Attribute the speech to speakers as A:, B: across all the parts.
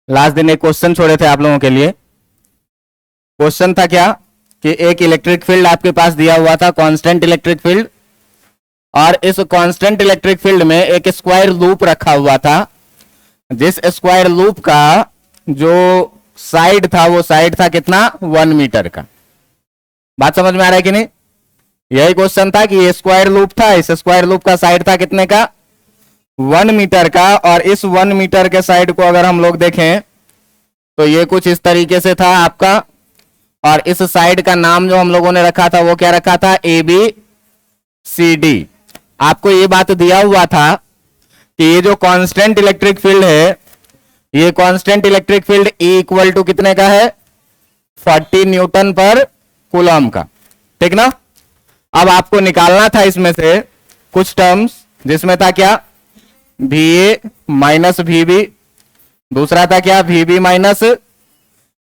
A: Last दिन एक question छोड़े थे आप लोगों के लिए। क्वेश्चन था क्या कि एक इलेक्ट्रिक फील्ड आपके पास दिया हुआ था, कांस्टेंट इलेक्ट्रिक फील्ड, और इस कांस्टेंट इलेक्ट्रिक फील्ड में एक स्क्वायर लूप रखा हुआ था, जिस स्क्वायर लूप का जो साइड था वो साइड था कितना, 1 मीटर का। बात समझ में आ रहा है कि नहीं? यही क्वेश्चन था कि ये स्क्वायर लूप था, इस स्क्वायर लूप का साइड था कितने का, 1 मीटर का। और इस 1 मीटर के साइड को अगर हम लोग देखें तो ये कुछ इस तरीके से था आपका, और इस साइड का नाम जो हम लोगों ने रखा था वो क्या रखा था, ABCD। आपको ये बात दिया हुआ था कि ये जो कांस्टेंट इलेक्ट्रिक फील्ड है, ये constant electric field E equal to कितने का है, 40 न्यूटन पर कूलम का, ठीक ना। अब आपको निकालना था इसमें से कुछ टर्म्स, जिसमें था क्या, VA माइनस VB, दूसरा था क्या VB माइनस,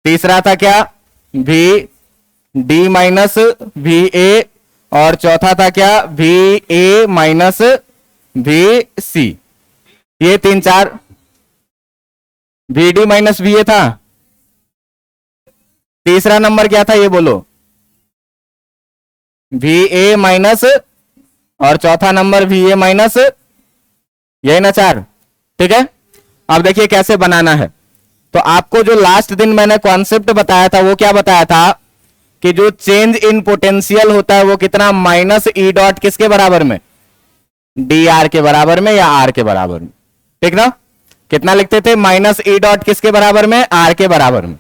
A: तीसरा था क्या VD माइनस VA, और चौथा था क्या VA माइनस VC। ये 3-4 VD माइनस VA था। तीसरा नंबर क्या था ये बोलो, VA माइनस, और चौथा नंबर VA माइनस, यही ना 4, ठीक है। अब देखिए कैसे बनाना है। तो आपको जो लास्ट दिन मैंने कॉन्सेप्ट बताया था वो क्या बताया था कि जो चेंज इन पोटेंशियल होता है वो कितना, माइनस E डॉट किसके बराबर में, DR के बराबर में या R के बराबर में, ठीक ना। कितना लिखते थे, माइनस E डॉट किसके बराबर में, R के बराबर में।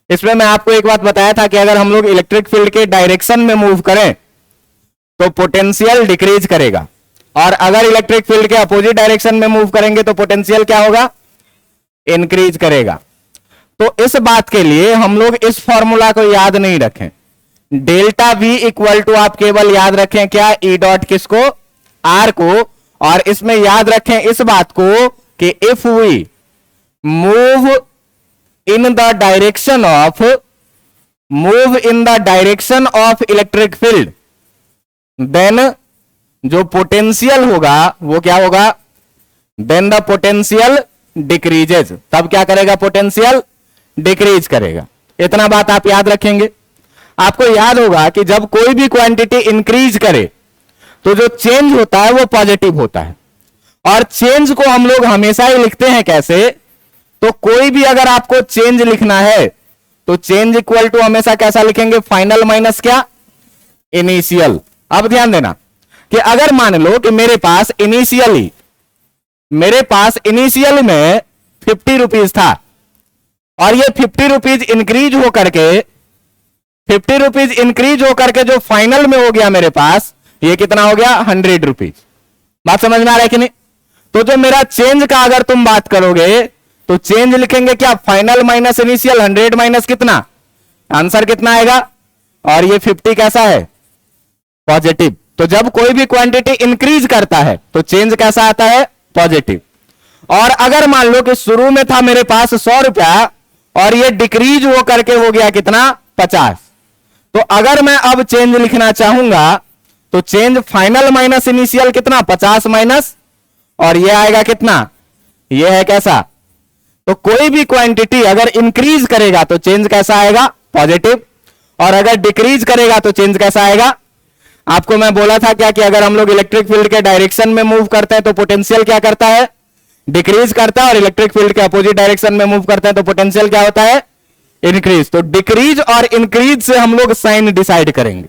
A: इसमें मैं आपको एक बात बताया था कि अगर हम लोग इलेक्ट्रिक फील्ड के डायरेक्शन में मूव करें तो पोटेंशियल डिक्रीज करेगा, और अगर इलेक्ट्रिक फील्ड के अपोजिट डायरेक्शन में मूव करेंगे तो पोटेंशियल क्या होगा, इंक्रीज करेगा। तो इस बात के लिए हम लोग इस फॉर्मूला को याद नहीं रखें, डेल्टा V इक्वल टू आप केवल याद रखें क्या, E डॉट किसको, R को, और इसमें याद रखें इस बात को कि if we move in the direction of electric field, then जो पोटेंशियल होगा वो क्या होगा, देन द पोटेंशियल डिक्रीजेज। तब क्या करेगा, पोटेंशियल डिक्रीज करेगा। इतना बात आप याद रखेंगे। आपको याद होगा कि जब कोई भी क्वांटिटी इंक्रीज करे तो जो चेंज होता है वो पॉजिटिव होता है, और चेंज को हम लोग हमेशा ही लिखते हैं कैसे, तो कोई भी अगर आपको चेंज लिखना है तो चेंज इक्वल टू हमेशा कैसा लिखेंगे, फाइनल माइनस क्या, इनिशियल। अब ध्यान देना कि अगर मान लो कि मेरे पास इनिशियल में 50 रुपीज था, और ये 50 रुपीज इंक्रीज होकर के जो फाइनल में हो गया मेरे पास, ये कितना हो गया, 100 रुपीज। बात समझ में आ रहा है कि नहीं? तो जो मेरा चेंज का अगर तुम बात करोगे तो चेंज लिखेंगे क्या, फाइनल माइनस इनिशियल, 100 माइनस कितना, आंसर कितना आएगा, और ये 50 कैसा है, पॉजिटिव। तो जब कोई भी क्वांटिटी इंक्रीज करता है तो चेंज कैसा आता है, पॉजिटिव। और अगर मान लो कि शुरू में था मेरे पास 100 रुपया और ये डिक्रीज हो करके हो गया कितना, 50, तो अगर मैं अब चेंज लिखना चाहूंगा तो चेंज फाइनल माइनस इनिशियल कितना, 50 माइनस, और ये आएगा कितना, ये है कैसा। तो कोई भी क्वांटिटी अगर इंक्रीज करेगा तो चेंज कैसा आएगा, पॉजिटिव, और अगर डिक्रीज करेगा तो चेंज कैसा आएगा। आपको मैं बोला था क्या कि अगर हम लोग इलेक्ट्रिक फील्ड के डायरेक्शन में मूव करते हैं तो पोटेंशियल क्या करता है, डिक्रीज करता है, और इलेक्ट्रिक फील्ड के अपोजिट डायरेक्शन में मूव करते हैं तो पोटेंशियल क्या होता है, इंक्रीज। तो डिक्रीज और इंक्रीज से हम लोग साइन डिसाइड करेंगे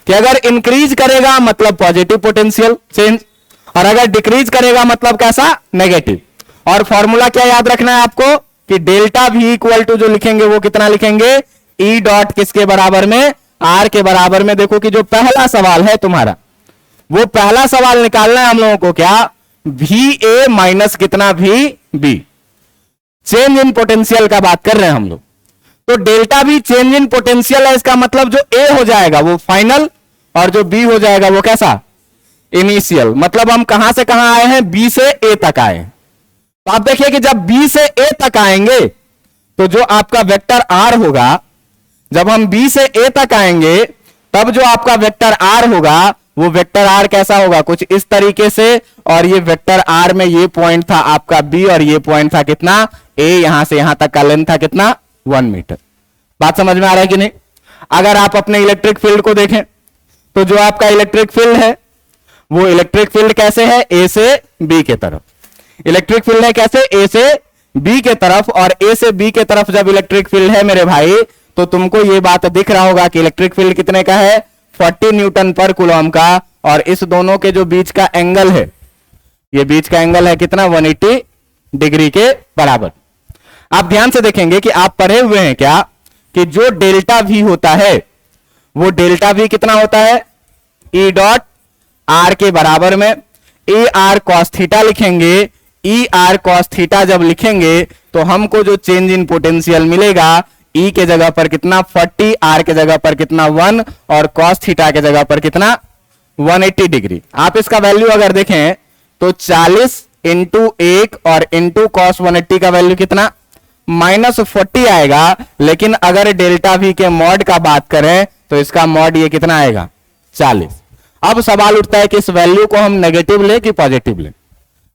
A: कि अगर इंक्रीज करेगा मतलब पॉजिटिव पोटेंशियल चेंज, और अगर डिक्रीज करेगा मतलब कैसा, नेगेटिव। और फॉर्मूला क्या याद रखना है आपको कि डेल्टा V इक्वल टू जो लिखेंगे वो कितना लिखेंगे, E डॉट किसके बराबर में, R के बराबर में। देखो कि जो पहला सवाल है तुम्हारा, वो पहला सवाल निकालना है हम लोगों को क्या, VA माइनस कितना, VB। चेंज इन पोटेंशियल का बात कर रहे हैं हम लोग। तो delta V change in potential है, इसका मतलब जो A हो जाएगा वो फाइनल, और जो B हो जाएगा वो कैसा, इनिशियल। मतलब हम कहां से कहां आए हैं, B से A तक आए हैं। तो आप देखिए कि जब B से A तक आएंगे तो जो आपका वेक्टर R होगा, जब हम B से A तक आएंगे तब जो आपका वेक्टर R होगा वो वेक्टर R कैसा होगा, कुछ इस तरीके से। और ये वेक्टर R में ये पॉइंट था आपका B और ये पॉइंट था कितना, ए यहां से यहां तक का लेंथ था कितना 1 मीटर। बात समझ में आ रहा है कि नहीं? अगर आप अपने इलेक्ट्रिक फील्ड को देखें तो जो आपका इलेक्ट्रिक फील्ड है वो इलेक्ट्रिक फील्ड कैसे है, ए से बी के तरफ। इलेक्ट्रिक फील्ड है कैसे, ए से बी के तरफ। और ए से बी के तरफ जब इलेक्ट्रिक फील्ड है मेरे भाई, तो तुमको ये बात दिख रहा होगा कि इलेक्ट्रिक फील्ड कितने का है, 40 न्यूटन पर कूलम का। और इस दोनों के जो बीच का एंगल है, ये बीच का एंगल है कितना, 180 डिग्री के बराबर। आप ध्यान से देखेंगे कि आप पढ़े हुए हैं क्या कि जो डेल्टा वी होता है वो डेल्टा वी कितना होता है, ई डॉट आर के बराबर में। ए आर कॉस थीटा लिखेंगे, ई आर कॉस थीटा जब लिखेंगे तो हमको जो चेंज इन पोटेंशियल मिलेगा, ई के जगह पर कितना 40, आर के जगह पर कितना 1 और कॉस थीटा के जगह पर कितना 180 डिग्री। आप इसका वैल्यू अगर देखें तो 40 इंटू 1 और इंटू कॉस 180 का वैल्यू कितना -40 आएगा। लेकिन अगर डेल्टा वी के मॉड का बात करें तो इसका मॉड ये कितना आएगा 40। अब सवाल उठता है कि इस वैल्यू को हम नेगेटिव ले कि पॉजिटिव ले।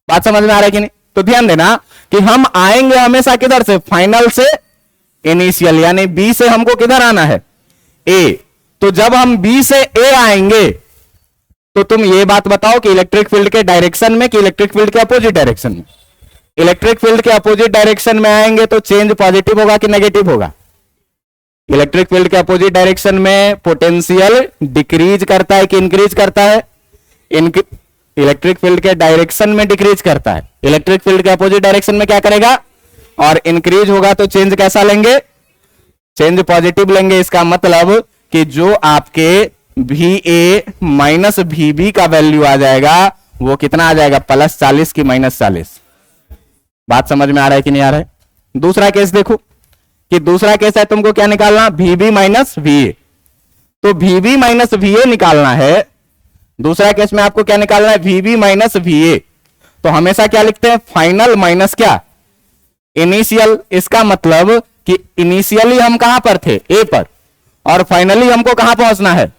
A: बात समझ में आ रहा है कि नहीं? तो ध्यान देना कि हम आएंगे हमेशा किधर से, फाइनल से इनिशियल, यानी बी से हमको किधर आना है, ए। तो जब हम बी से ए आएंगे तो तुम ये बात बताओ कि इलेक्ट्रिक फील्ड के डायरेक्शन में कि इलेक्ट्रिक फील्ड के अपोजिट डायरेक्शन में। इलेक्ट्रिक फील्ड के अपोजिट डायरेक्शन में आएंगे तो चेंज पॉजिटिव होगा कि नेगेटिव होगा? इलेक्ट्रिक फील्ड के अपोजिट डायरेक्शन में पोटेंशियल डिक्रीज करता है कि इंक्रीज करता है? इलेक्ट्रिक फील्ड के डायरेक्शन में डिक्रीज करता है। इलेक्ट्रिक फील्ड के अपोजिट डायरेक्शन में क्या करेगा, और इंक्रीज होगा तो चेंज कैसा लेंगे, चेंज पॉजिटिव लेंगे। इसका मतलब कि जो आपके V A minus V B का वैल्यू आ जाएगा वो कितना आ जाएगा, +40 की -40। बात समझ में आ रहा है कि नहीं आ रहा है? दूसरा केस देखो कि दूसरा केस है तुमको क्या निकालना, वीबी माइनस वीए। तो वीबी माइनस वीए निकालना है। दूसरा केस में आपको क्या निकालना है, वीबी माइनस वीए। तो हमेशा क्या लिखते हैं, फाइनल माइनस क्या, इनिशियल। इसका मतलब कि इनिशियली हम कहां पर थे, ए पर, और फाइनली हमको कहां पहुंचना है,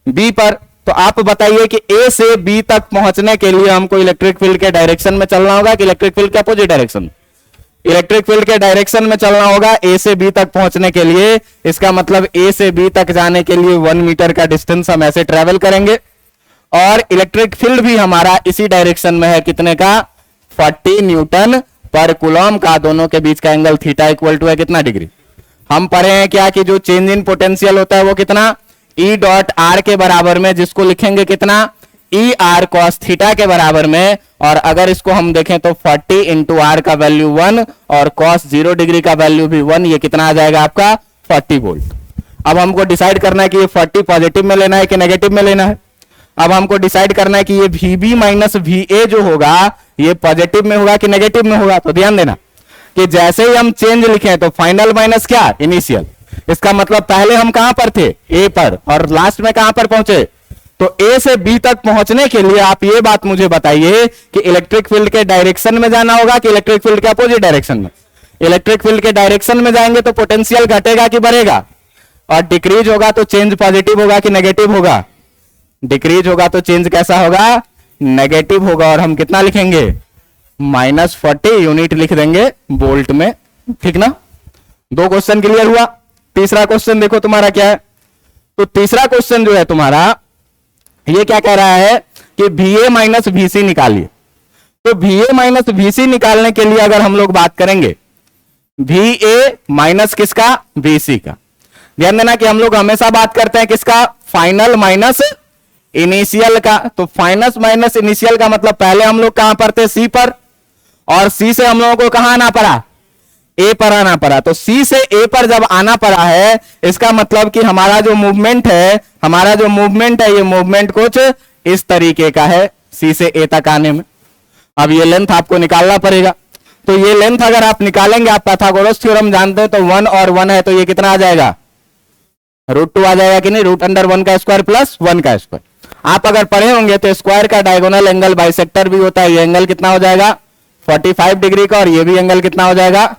A: बी पर। तो आप बताइए कि ए से बी तक पहुंचने के लिए हमको इलेक्ट्रिक फील्ड के डायरेक्शन में चलना होगा कि इलेक्ट्रिक फील्ड के अपोजिट डायरेक्शन? इलेक्ट्रिक फील्ड के डायरेक्शन में चलना होगा ए से बी तक पहुंचने के लिए। इसका मतलब ए से बी तक जाने के लिए 1 मीटर का डिस्टेंस हम ऐसे ट्रेवल करेंगे। और इलेक्ट्रिक फील्ड भी हमारा इसी डायरेक्शन में है, कितने का, 40 न्यूटन पर कूलम का। दोनों के बीच का एंगल थीटा इक्वल टू है कितना डिग्री। हम पढ़े हैं क्या कि जो चेंज इन पोटेंशियल होता है वो कितना, ई डॉट आर के बराबर में, जिसको लिखेंगे कितना, ई आर कॉस थीटा के बराबर में। और अगर इसको हम देखें तो 40 इंटू आर का वैल्यू 1 और कॉस 0 डिग्री का वैल्यू भी 1, ये कितना आ जाएगा आपका 40 वोल्ट। अब हमको डिसाइड करना है कि ये 40 पॉजिटिव में लेना है कि नेगेटिव में लेना है। अब हमको डिसाइड करना है कि ये वीबी माइनस वीए जो होगा ये पॉजिटिव में होगा कि नेगेटिव में होगा। तो ध्यान देना कि जैसे ही हम चेंज लिखें तो फाइनल माइनस क्या, इनिशियल। इसका मतलब पहले हम कहां पर थे, ए पर, और लास्ट में कहां पर पहुंचे, तो ए से बी तक पहुंचने के लिए आप ये बात मुझे बताइए कि इलेक्ट्रिक फील्ड के डायरेक्शन में जाना होगा कि इलेक्ट्रिक फील्ड के अपोजिट डायरेक्शन में। इलेक्ट्रिक फील्ड के डायरेक्शन में जाएंगे तो पोटेंशियल घटेगा कि बढ़ेगा, और डिक्रीज होगा तो चेंज पॉजिटिव होगा कि नेगेटिव होगा। डिक्रीज होगा तो चेंज कैसा होगा, नेगेटिव होगा। और हम कितना लिखेंगे, -40 यूनिट लिख देंगे वोल्ट में। ठीक ना? 2 क्वेश्चन क्लियर हुआ। तीसरा क्वेश्चन देखो तुम्हारा क्या है। तो तीसरा क्वेश्चन जो है तुम्हारा ये क्या कह रहा है कि VA माइनस VC निकालिए। तो VA माइनस VC निकालने के लिए अगर हम लोग बात करेंगे VA माइनस किसका, VC का। ध्यान देना कि हम लोग हमेशा बात करते हैं किसका, फाइनल माइनस इनिशियल का। तो फाइनल माइनस इनिशियल का मतलब पहले हम लोग कहां पर थे, C पर, और C से हम लोगों को कहां आना पड़ा, ए पर आना पड़ा। तो सी से ए पर जब आना पड़ा है इसका मतलब कि हमारा जो मूवमेंट है ये मूवमेंट कुछ इस तरीके का है, सी से ए तक आने में। अब ये लेंथ आपको निकालना पड़ेगा। तो ये लेंथ अगर आप निकालेंगे, आप पाइथागोरस थ्योरम जानते हैं, तो 1 और 1 है तो ये कितना आ जाएगा, √2 आ जाएगा कि नहीं, √1 का स्क्वायर प्लस 1 का स्क्वायर। आप अगर पढ़े होंगे तो स्क्वायर का डायगोनल एंगल बाइसेक्टर भी होता है। ये एंगल कितना हो जाएगा, 45 डिग्री का, और ये भी एंगल कितना हो जाएगा,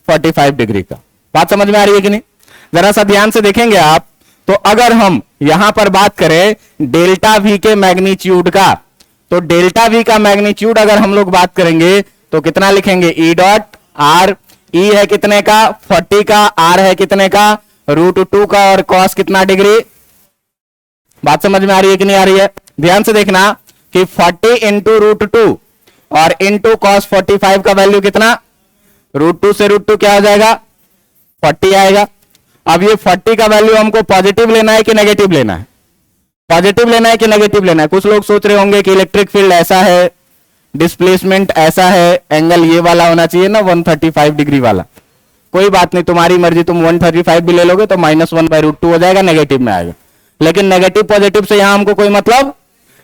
A: 45 डिग्री का। बात समझ में आ रही है कि नहीं? जरा सा ध्यान से देखेंगे आप तो अगर हम यहां पर बात करें डेल्टा वी के मैग्नीट्यूड का, तो डेल्टा वी का मैग्नीट्यूड अगर हम लोग बात करेंगे तो कितना लिखेंगे, ई डॉट आर ई है कितने का 40 का, आर है कितने का √2 का, और कॉस कितना डिग्री। बात समझ में आ रही है कि नहीं आ रही है? ध्यान से देखना कि 40 इंटू √2 और इंटू कॉस 45 का वैल्यू कितना, √2 से √2 क्या हो जाएगा 40 आएगा। अब ये 40 का वैल्यू हमको पॉजिटिव लेना है कि नेगेटिव लेना है? पॉजिटिव लेना है कि नेगेटिव लेना है? कुछ लोग सोच रहे होंगे कि इलेक्ट्रिक फील्ड ऐसा है, डिस्प्लेसमेंट ऐसा है, एंगल ये वाला होना चाहिए ना 135 डिग्री वाला। कोई बात नहीं, तुम्हारी मर्जी, तुम 135 भी ले लोगे तो -1/√2 हो जाएगा, नेगेटिव में आएगा। लेकिन नेगेटिव पॉजिटिव से यहां हमको कोई मतलब,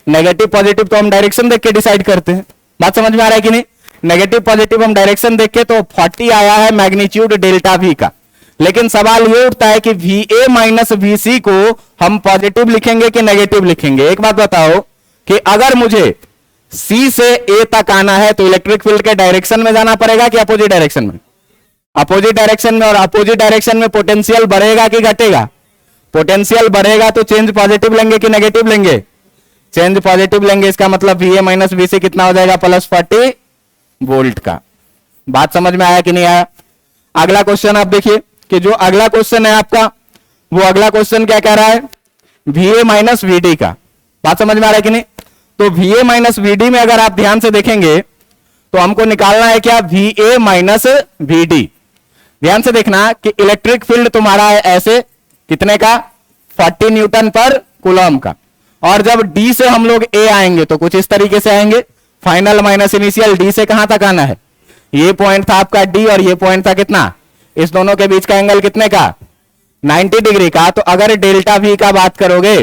A: नेगेटिव पॉजिटिव तो हम डायरेक्शन देख के डिसाइड करते हैं। बात समझ में आ रहा है कि नहीं? नेगेटिव पॉजिटिव हम डायरेक्शन देख के, तो 40 आया है मैग्नीट्यूड डेल्टा वी का। लेकिन सवाल ये उठता है कि VA माइनस VC को हम पॉजिटिव लिखेंगे कि नेगेटिव लिखेंगे? एक बात बताओ कि अगर मुझे C से A तक आना है तो इलेक्ट्रिक फील्ड के डायरेक्शन में जाना पड़ेगा कि अपोजिट डायरेक्शन में? अपोजिट डायरेक्शन में। और अपोजिट डायरेक्शन में पोटेंशियल बढ़ेगा कि घटेगा? पोटेंशियल बढ़ेगा तो चेंज पॉजिटिव लेंगे कि नेगेटिव लेंगे? चेंज पॉजिटिव लेंगे। इसका मतलब VA माइनस VC कितना हो जाएगा +40 वोल्ट का। बात समझ में आया कि नहीं आया? अगला क्वेश्चन आप देखिए कि जो अगला क्वेश्चन है आपका, वो अगला क्वेश्चन क्या कह रहा है, VA माइनस VD का। बात समझ में आ रहा है कि नहीं? तो VA माइनस VD में अगर आप ध्यान से देखेंगे तो हमको निकालना है क्या, VA माइनस VD। ध्यान से देखना कि इलेक्ट्रिक फील्ड तुम्हारा है ऐसे कितने का 40 न्यूटन पर कूलम का, और जब D से हम लोग A आएंगे तो कुछ इस तरीके से आएंगे, फाइनल माइनस इनिशियल D से कहां तक आना है, ये पॉइंट था आपका D और ये पॉइंट था कितना, इस दोनों के बीच का एंगल कितने का 90 डिग्री का। तो अगर डेल्टा V का बात करोगे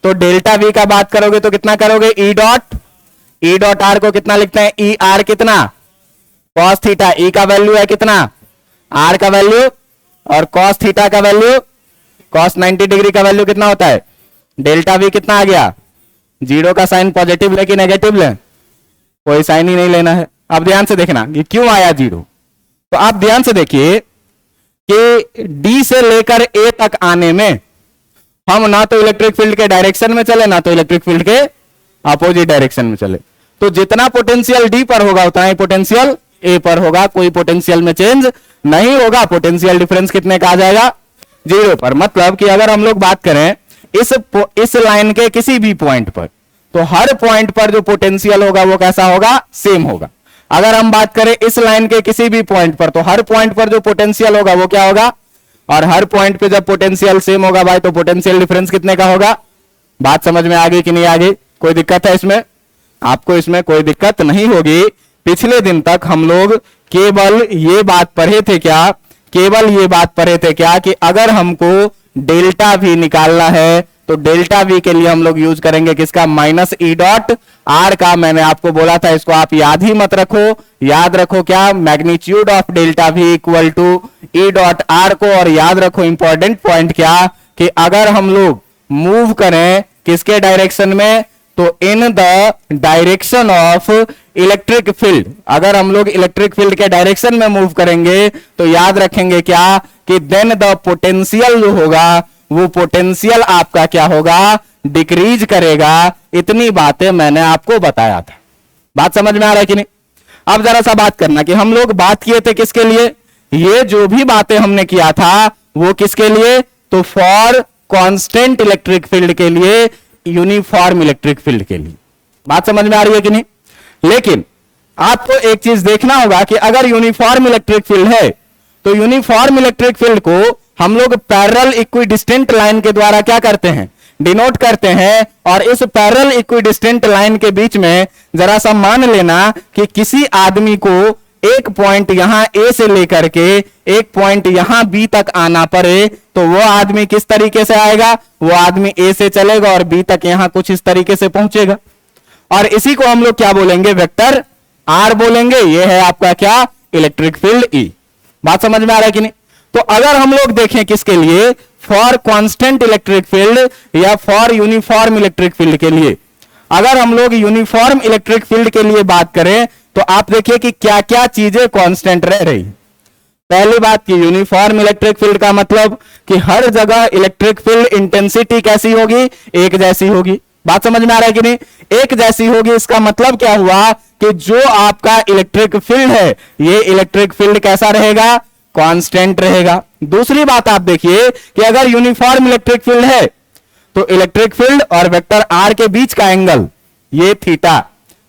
A: तो डेल्टा V का बात करोगे तो कितना करोगे, E डॉट R को कितना लिखते हैं, ER कितना cos थीटा, E का वैल्यू है कितना R का वैल्यू, और cos थीटा का वैल्यू, cos 90 डिग्री का वैल्यू कितना होता है, डेल्टा V कितना आ गया, 0 का साइन पॉजिटिव ले कि नेगेटिव ले, कोई साइन ही नहीं लेना है। अब ध्यान से देखना कि क्यों आया 0। तो आप ध्यान से देखिए कि D से लेकर A तक आने में हम ना तो इलेक्ट्रिक फील्ड के डायरेक्शन में चले ना तो इलेक्ट्रिक फील्ड के अपोजिट डायरेक्शन में चले, तो जितना पोटेंशियल D पर होगा उतना ही पोटेंशियल A पर होगा, कोई पोटेंशियल में चेंज नहीं होगा। पोटेंशियल डिफरेंस कितने का आ जाएगा, 0 पर। मतलब कि अगर हम लोग बात करें इस लाइन के किसी भी पॉइंट पर, तो हर पॉइंट पर जो पोटेंशियल होगा वो कैसा होगा, सेम होगा। अगर हम बात करें इस लाइन के किसी भी पॉइंट पर, तो हर पॉइंट पर जो पोटेंशियल होगा वो क्या होगा, और हर पॉइंट पे जब पोटेंशियल सेम होगा भाई तो पोटेंशियल डिफरेंस कितने का होगा। बात समझ में आ गई कि नहीं आ गई? कोई दिक्कत है इसमें? आपको इसमें कोई दिक्कत नहीं होगी। पिछले दिन तक हम लोग केवल ये बात पढ़े थे क्या, केवल ये बात पढ़े थे क्या कि अगर हमको डेल्टा V निकालना है तो डेल्टा V के लिए हम लोग यूज करेंगे किसका, -E डॉट R का। मैंने आपको बोला था इसको आप याद ही मत रखो, याद रखो क्या, magnitude of delta V equal to E dot R को। और याद रखो इंपॉर्टेंट पॉइंट क्या, कि अगर हम लोग मूव करें किसके डायरेक्शन में, तो इन the direction of electric field, अगर हम लोग इलेक्ट्रिक फील्ड के डायरेक्शन में मूव करेंगे तो याद रखेंगे क्या कि देन द पोटेंशियल जो होगा वो पोटेंशियल आपका क्या होगा, डिक्रीज करेगा। इतनी बातें मैंने आपको बताया था। बात समझ में आ रहा है कि नहीं? अब जरा सा बात करना कि हम लोग बात किए थे किसके लिए, ये जो भी बातें हमने किया था वो किसके लिए, तो फॉर कांस्टेंट इलेक्ट्रिक फील्ड के लिए, यूनिफॉर्म इलेक्ट्रिक फील्ड के लिए। बात समझ में आ रही है कि नहीं? लेकिन आपको एक चीज देखना होगा कि अगर यूनिफॉर्म इलेक्ट्रिक फील्ड है तो यूनिफॉर्म इलेक्ट्रिक फील्ड को हम लोग पैरेलल इक्विडिस्टेंट लाइन के द्वारा क्या करते हैं, डिनोट करते हैं। और इस पैरेलल इक्विडिस्टेंट लाइन के बीच में जरा सा मान लेना कि किसी आदमी को एक पॉइंट यहां A से लेकर के एक पॉइंट यहां B तक आना पड़े, तो वो आदमी किस तरीके से आएगा, वो आदमी A से चलेगा और B तक यहां कुछ इस तरीके से पहुंचेगा। और इसी को हम लोग क्या बोलेंगे, वेक्टर R बोलेंगे। ये है आपका क्या, इलेक्ट्रिक फील्ड E। बात समझ में आ रहा है कि नहीं? तो अगर हम लोग देखें किसके लिए, फॉर कांस्टेंट इलेक्ट्रिक फील्ड या फॉर यूनिफॉर्म इलेक्ट्रिक फील्ड के लिए, अगर हम लोग यूनिफॉर्म इलेक्ट्रिक फील्ड के लिए बात करें तो आप देखिए कि क्या क्या चीजें कांस्टेंट रह रही। पहली बात की यूनिफॉर्म इलेक्ट्रिक फील्ड का मतलब कि हर जगह इलेक्ट्रिक फील्ड इंटेंसिटी कैसी होगी, एक जैसी होगी। बात समझ में आ रहा है कि नहीं? एक जैसी होगी। इसका मतलब क्या हुआ कि जो आपका इलेक्ट्रिक फील्ड है ये इलेक्ट्रिक फील्ड कैसा रहेगा, कांस्टेंट रहेगा। दूसरी बात आप देखिए कि अगर यूनिफॉर्म इलेक्ट्रिक फील्ड है तो इलेक्ट्रिक फील्ड और वेक्टर आर के बीच का एंगल ये थीटा,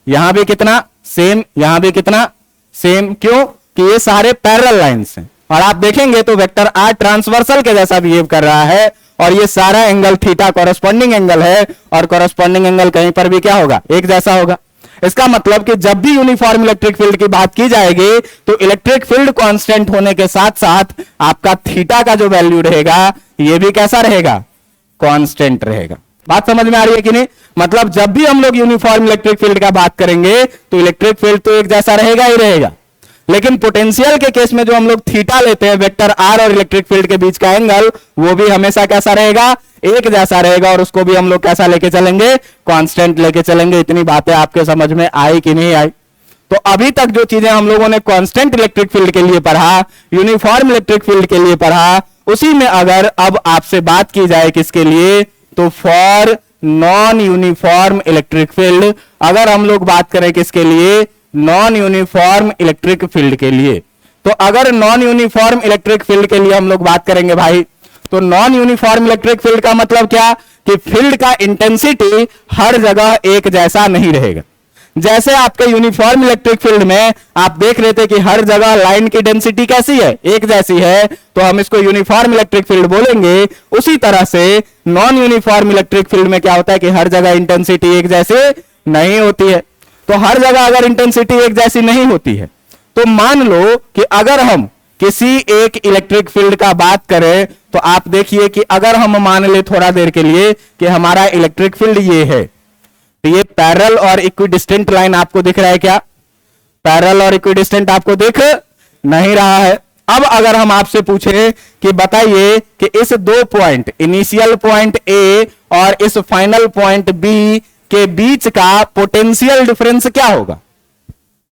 A: यहां भी कितना सेम, यहां भी कितना सेम, क्यों कि ये सारे पैरेलल लाइंस हैं। और आप देखेंगे तो वेक्टर आर ट्रांसवर्सल के जैसा बिहेव कर रहा है और ये सारा एंगल थीटा कॉरेस्पॉन्डिंग एंगल है और कॉरेस्पॉन्डिंग एंगल कहीं पर भी क्या होगा, एक जैसा होगा। इसका मतलब कि जब भी यूनिफॉर्म इलेक्ट्रिक फील्ड की बात की जाएगी तो इलेक्ट्रिक फील्ड कांस्टेंट होने के साथ साथ आपका थीटा का जो वैल्यू रहेगा ये भी कैसा रहेगा, कांस्टेंट रहेगा। बात समझ में आ रही है कि नहीं? मतलब जब भी हम लोग यूनिफॉर्म इलेक्ट्रिक फील्ड का बात करेंगे तो इलेक्ट्रिक फील्ड तो एक जैसा रहेगा ही रहेगा, लेकिन पोटेंशियल के केस में जो हम लोग थीटा लेते हैं वेक्टर आर और इलेक्ट्रिक फील्ड के बीच का एंगल वो भी हमेशा कैसा रहेगा, एक जैसा रहेगा और उसको भी हम लोग कैसा लेके चलेंगे, कांस्टेंट लेके चलेंगे। इतनी बातें आपके समझ में आई कि नहीं आई? तो अभी तक जो चीजें हम लोगों ने कांस्टेंट इलेक्ट्रिक फील्ड के लिए पढ़ा, यूनिफॉर्म इलेक्ट्रिक फील्ड के लिए पढ़ा, उसी में अगर अब आपसे बात की जाए किसके लिए, तो for non uniform electric field, अगर हम लोग बात करें किसके लिए, नॉन यूनिफॉर्म इलेक्ट्रिक फील्ड के लिए। तो अगर नॉन यूनिफॉर्म इलेक्ट्रिक फील्ड के लिए हम लोग बात करेंगे भाई, तो नॉन यूनिफॉर्म इलेक्ट्रिक फील्ड का मतलब क्या कि फील्ड का इंटेंसिटी हर जगह एक जैसा नहीं रहेगा। जैसे आपके यूनिफॉर्म इलेक्ट्रिक फील्ड में आप देख रहे थे कि हर जगह लाइन की डेंसिटी कैसी है, एक जैसी है, तो हम इसको यूनिफॉर्म इलेक्ट्रिक फील्ड बोलेंगे। उसी तरह से नॉन यूनिफॉर्म इलेक्ट्रिक फील्ड में क्या होता है कि हर जगह इंटेंसिटी एक जैसी नहीं होती है। तो हर जगह अगर इंटेंसिटी एक जैसी नहीं होती है तो मान लो कि अगर हम किसी एक इलेक्ट्रिक फील्ड का बात करें तो आप देखिए कि अगर हम मान ले थोड़ा देर के लिए कि हमारा इलेक्ट्रिक फील्ड ये है, तो ये पैरेलल और इक्विडिस्टेंट लाइन आपको दिख रहा है क्या? पैरेलल और इक्विडिस्टेंट आपको दिख नहीं रहा है। अब अगर हम आपसे पूछें कि बताइए कि इस दो पॉइंट, इनिशियल पॉइंट ए और इस फाइनल पॉइंट बी के बीच का पोटेंशियल डिफरेंस क्या होगा,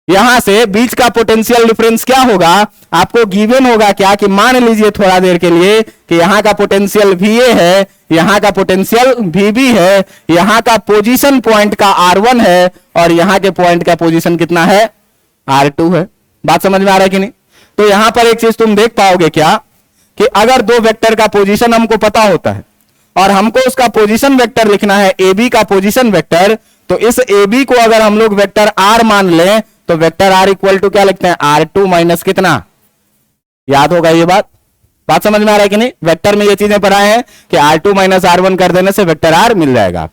A: यहां से बीच का पोटेंशियल डिफरेंस क्या होगा, आपको गिवन होगा क्या कि मान लीजिए थोड़ा देर के लिए कि यहां का पोटेंशियल VA है, यहां का पोटेंशियल VB है, यहां का पोजीशन पॉइंट का R1 है और यहां के पॉइंट का पोजीशन कितना है, R2 है। बात समझ में आ रहा है कि नहीं? तो यहां पर एक चीज तुम देख पाओगे क्या कि अगर दो वेक्टर का पोजीशन हमको पता होता है और हमको उसका पोजीशन वेक्टर लिखना है AB का पोजीशन वेक्टर, तो इस AB को अगर हम लोग वेक्टर R मान लें तो वेक्टर R इक्वल टू क्या लिखते हैं, R2 माइनस कितना, याद होगा ये बात? बात समझ में आ रहा है कि नहीं? वेक्टर में ये चीजें पढ़ाए हैं कि R2 माइनस R1 कर देने से वेक्टर R मिल जाएगा,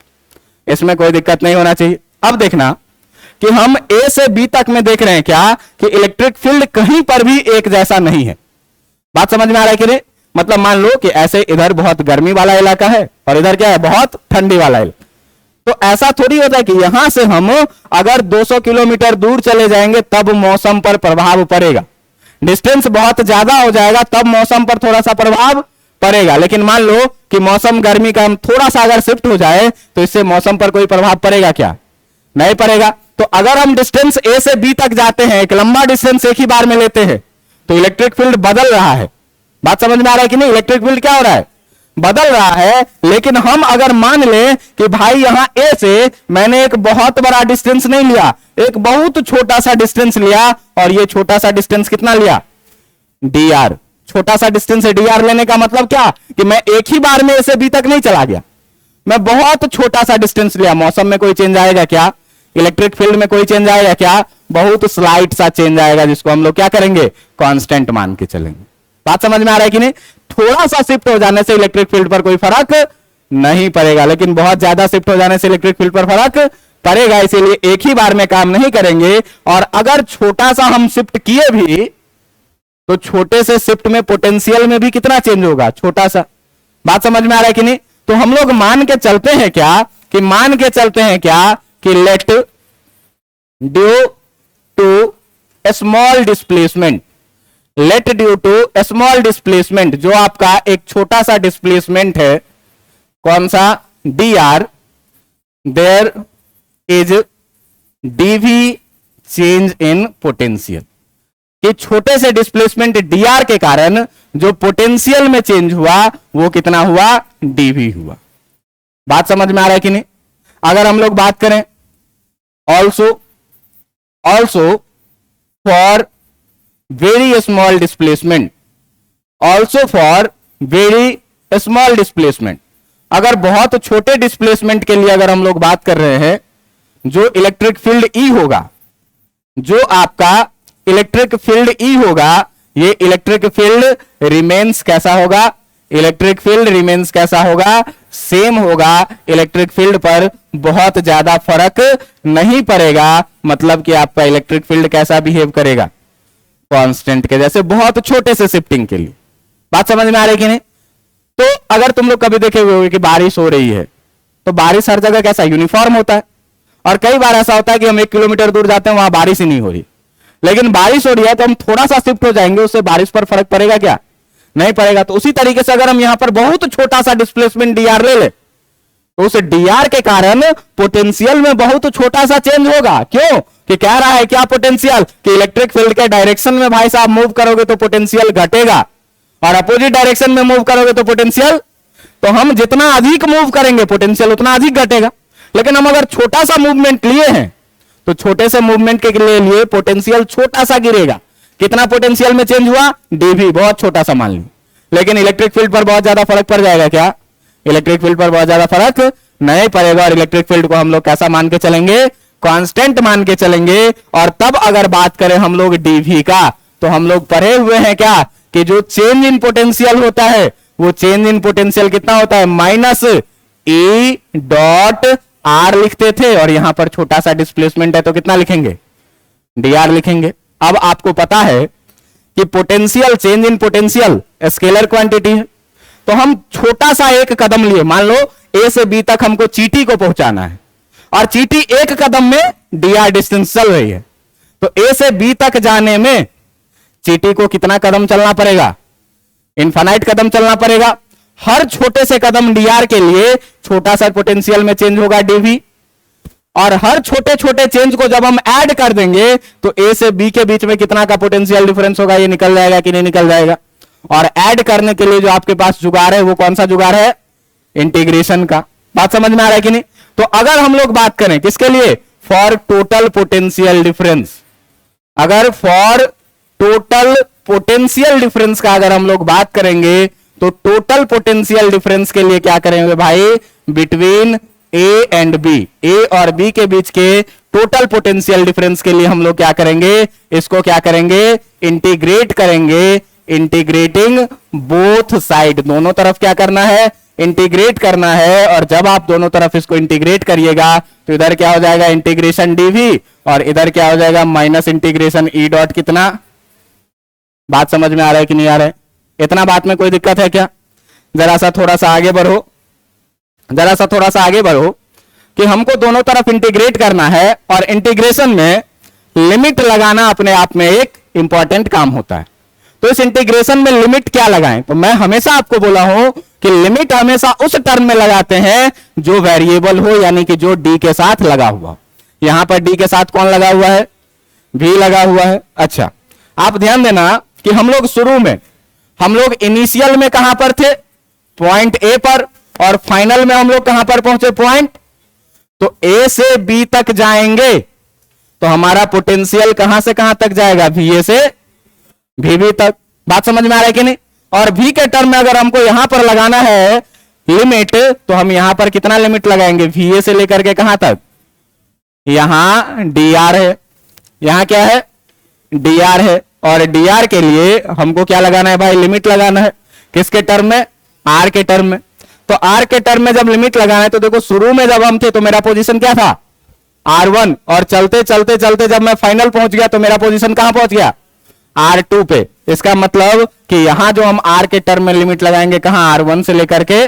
A: इसमें कोई दिक्कत नहीं होना चाहिए। अब देखना कि हम A से B तक में देख रहे हैं क्या कि इलेक्ट्रिक फील्ड कहीं पर भी एक जैसा नहीं है। बात समझ में आ रहा है कि नहीं? मतलब मान लो कि ऐसे इधर बहुत गर्मी वाला इलाका है और इधर क्या है, बहुत ठंडी वाला इलाका। तो ऐसा थोड़ी होता है कि यहां से हम अगर 200 किलोमीटर दूर चले जाएंगे तब मौसम पर प्रभाव पड़ेगा, डिस्टेंस बहुत ज्यादा हो जाएगा तब मौसम पर थोड़ा सा प्रभाव पड़ेगा। लेकिन मान लो कि मौसम गर्मी का थोड़ा सा अगर शिफ्ट हो जाए तो इससे मौसम पर कोई प्रभाव पड़ेगा क्या? नहीं पड़ेगा। तो अगर हम डिस्टेंस A से B तक जाते हैं, एक लंबा डिस्टेंस एक ही बार में लेते हैं, तो इलेक्ट्रिक फील्ड बदल रहा है। बात समझ में आ रहा है कि नहीं? इलेक्ट्रिक फील्ड क्या हो रहा है, बदल रहा है। लेकिन हम अगर मान लें कि भाई यहां A से मैंने एक बहुत बड़ा डिस्टेंस नहीं लिया, एक बहुत छोटा सा डिस्टेंस लिया, और ये छोटा सा डिस्टेंस कितना लिया, dr। छोटा सा डिस्टेंस है, dr लेने का मतलब क्या कि मैं एक ही बार में A से B तक नहीं चला गया, मैं बहुत छोटा सा डिस्टेंस लिया। मौसम में कोई चेंज आएगा क्या, इलेक्ट्रिक फील्ड में कोई चेंज आएगा क्या? बहुत स्लाइट सा चेंज आएगा, जिसको हम लोग क्या करेंगे, कांस्टेंट मान के चलेंगे। बात समझ में आ रहा है कि नहीं? थोड़ा सा शिफ्ट हो जाने से इलेक्ट्रिक फील्ड पर कोई फर्क नहीं पड़ेगा, लेकिन बहुत ज्यादा शिफ्ट हो जाने से इलेक्ट्रिक फील्ड पर फर्क पड़ेगा। इसीलिए एक ही बार में काम नहीं करेंगे। और अगर छोटा सा हम शिफ्ट किए भी तो छोटे से शिफ्ट में पोटेंशियल में भी कितना चेंज होगा, छोटा सा। बात समझ में आ रहा है कि नहीं? तो हम लोग मान के चलते हैं क्या कि let due to small displacement, let due to small displacement, जो आपका एक छोटा सा डिस्प्लेसमेंट है, कौन सा, dr, there is dv change in potential. कि छोटे से डिस्प्लेसमेंट dr के कारण जो पोटेंशियल में चेंज हुआ वो कितना हुआ, dv हुआ। बात समझ में आ रहा है कि नहीं? अगर हम लोग बात करें also also for very small displacement, also for very small displacement. अगर बहुत छोटे डिस्प्लेसमेंट के लिए अगर हम लोग बात कर रहे हैं, जो इलेक्ट्रिक फील्ड ई होगा, जो आपका इलेक्ट्रिक फील्ड ई होगा, ये इलेक्ट्रिक फील्ड रिमेन्स कैसा होगा, इलेक्ट्रिक फील्ड रिमेन्स कैसा होगा, सेम होगा। इलेक्ट्रिक फील्ड पर बहुत ज्यादा फर्क नहीं पड़ेगा, मतलब कि आपका इलेक्ट्रिक फील्ड कैसा बिहेव करेगा, कांस्टेंट के जैसे, बहुत छोटे से शिफ्टिंग के लिए। बात समझ में आ रही कि नहीं? तो अगर तुम लोग कभी देखे हुए कि बारिश हो रही है, तो बारिश हर जगह कैसा यूनिफॉर्म होता है, और कई बार ऐसा होता है कि हम 1 किलोमीटर दूर जाते हैं, वहां बारिश ही नहीं हो रही, लेकिन बारिश हो रही है तो हम थोड़ा सा शिफ्ट हो जाएंगे, उससे बारिश पर फर्क पड़ेगा क्या? नहीं पड़ेगा। तो उसी तरीके से अगर हम यहां पर बहुत छोटा सा डिस्प्लेसमेंट dr ले ले, तो उस dr के कारण पोटेंशियल में बहुत छोटा सा चेंज होगा। क्यों? कि कह रहा है क्या पोटेंशियल, कि इलेक्ट्रिक फील्ड के डायरेक्शन में भाई साहब मूव करोगे तो पोटेंशियल घटेगा, और अपोजिट डायरेक्शन में मूव करोगे तो पोटेंशियल, तो हम जितना अधिक मूव करेंगे पोटेंशियल उतना अधिक घटेगा। लेकिन हम अगर छोटा सा मूवमेंट लिए हैं, तो छोटे से मूवमेंट के लिए पोटेंशियल छोटा सा गिरेगा। कितना पोटेंशियल में चेंज हुआ? डीवी, बहुत छोटा सा मान ली। लेकिन इलेक्ट्रिक फील्ड पर बहुत ज्यादा फर्क पड़ जाएगा क्या? इलेक्ट्रिक फील्ड पर बहुत ज्यादा फर्क नहीं पड़ेगा, और इलेक्ट्रिक फील्ड को हम लोग कैसा मान के चलेंगे? कांस्टेंट मान के चलेंगे। और तब अगर बात करें हम लोग डीवी का, तो हम लोग पढ़े हुए हैं क्या, कि जो चेंज इन पोटेंशियल होता है, वो चेंज इन पोटेंशियल कितना होता है? माइनस ई डॉट आर लिखते थे, और यहां पर छोटा सा डिस्प्लेसमेंट है तो कितना लिखेंगे? dr लिखेंगे। अब आपको पता है कि potential, change in potential scalar quantity है, तो हम छोटा सा एक कदम लिए, मान लो ए से बी तक हमको चीटी को पहुंचाना है, और चीटी एक कदम में dr डिस्टेंस चल रही है, तो ए से बी तक जाने में चीटी को कितना कदम चलना पड़ेगा? इनफाइनाइट कदम चलना पड़ेगा। हर छोटे से कदम dr के लिए छोटा सा पोटेंशियल में चेंज होगा dv, और हर छोटे छोटे चेंज को जब हम ऐड कर देंगे तो ए से बी के बीच में कितना का पोटेंशियल डिफरेंस होगा, ये निकल जाएगा कि नहीं निकल जाएगा। और ऐड करने के लिए जो आपके पास जुगाड़ है, वो कौन सा जुगाड़ है? इंटीग्रेशन का। बात समझ में आ रहा है कि नहीं? तो अगर हम लोग बात करें किसके लिए? For total potential difference. अगर फॉर टोटल पोटेंशियल डिफरेंस का अगर हम लोग बात करेंगे, तो टोटल पोटेंशियल डिफरेंस के लिए क्या करेंगे भाई? बिटवीन ए एंड बी, ए और बी के बीच के टोटल पोटेंशियल डिफरेंस के लिए हम लोग क्या करेंगे? इसको क्या करेंगे? इंटीग्रेट करेंगे। इंटीग्रेटिंग बोथ साइड, दोनों तरफ क्या करना है? इंटीग्रेट करना है। और जब आप दोनों तरफ इसको इंटीग्रेट करिएगा तो इधर क्या हो जाएगा? इंटीग्रेशन डीवी, और इधर क्या हो जाएगा? माइनस इंटीग्रेशन ई डॉट कितना। बात समझ में आ रहा है कि नहीं आ रहा है? इतना बात में कोई दिक्कत है क्या? जरा सा थोड़ा सा आगे बढ़ो, जरा सा थोड़ा सा आगे बढ़ो, कि हमको दोनों तरफ इंटीग्रेट करना है, और इंटीग्रेशन में लिमिट लगाना अपने आप में एक इंपॉर्टेंट काम होता है। तो इस इंटीग्रेशन में लिमिट क्या लगाएं? तो मैं हमेशा आपको बोला हूं कि लिमिट हमेशा उस टर्म में लगाते हैं जो वेरिएबल हो, यानी कि जो डी के साथ लगा हुआ। यहां पर डी के साथ कौन लगा हुआ है? भी लगा हुआ है। अच्छा, आप ध्यान देना कि हम लोग शुरू में, हम लोग इनिशियल में कहां पर थे? पॉइंट ए पर, और फाइनल में हम लोग कहां पर पहुंचे? पॉइंट। तो ए से बी तक जाएंगे तो हमारा पोटेंशियल कहां से कहां तक जाएगा? वी से वी तक। बात समझ में आ रहा है कि नहीं? और वी के टर्म में अगर हमको यहां पर लगाना है लिमिट, तो हम यहां पर कितना लिमिट लगाएंगे? वी से लेकर के कहां तक? यहां dr है, यहां क्या है? dr है, और dr के लिए हमको क्या लगाना है भाई? लिमिट लगाना है। किसके टर्म में? r के टर्म में। तो r के टर्म में जब लिमिट लगाना है, तो देखो शुरू में जब हम थे तो मेरा पोजीशन क्या था? r1, और चलते चलते चलते जब मैं फाइनल पहुंच गया तो मेरा पोजीशन कहां पहुंच गया? r2 पे। इसका मतलब कि यहां जो हम r के टर्म में लिमिट लगाएंगे, कहां? r1 से लेकर के,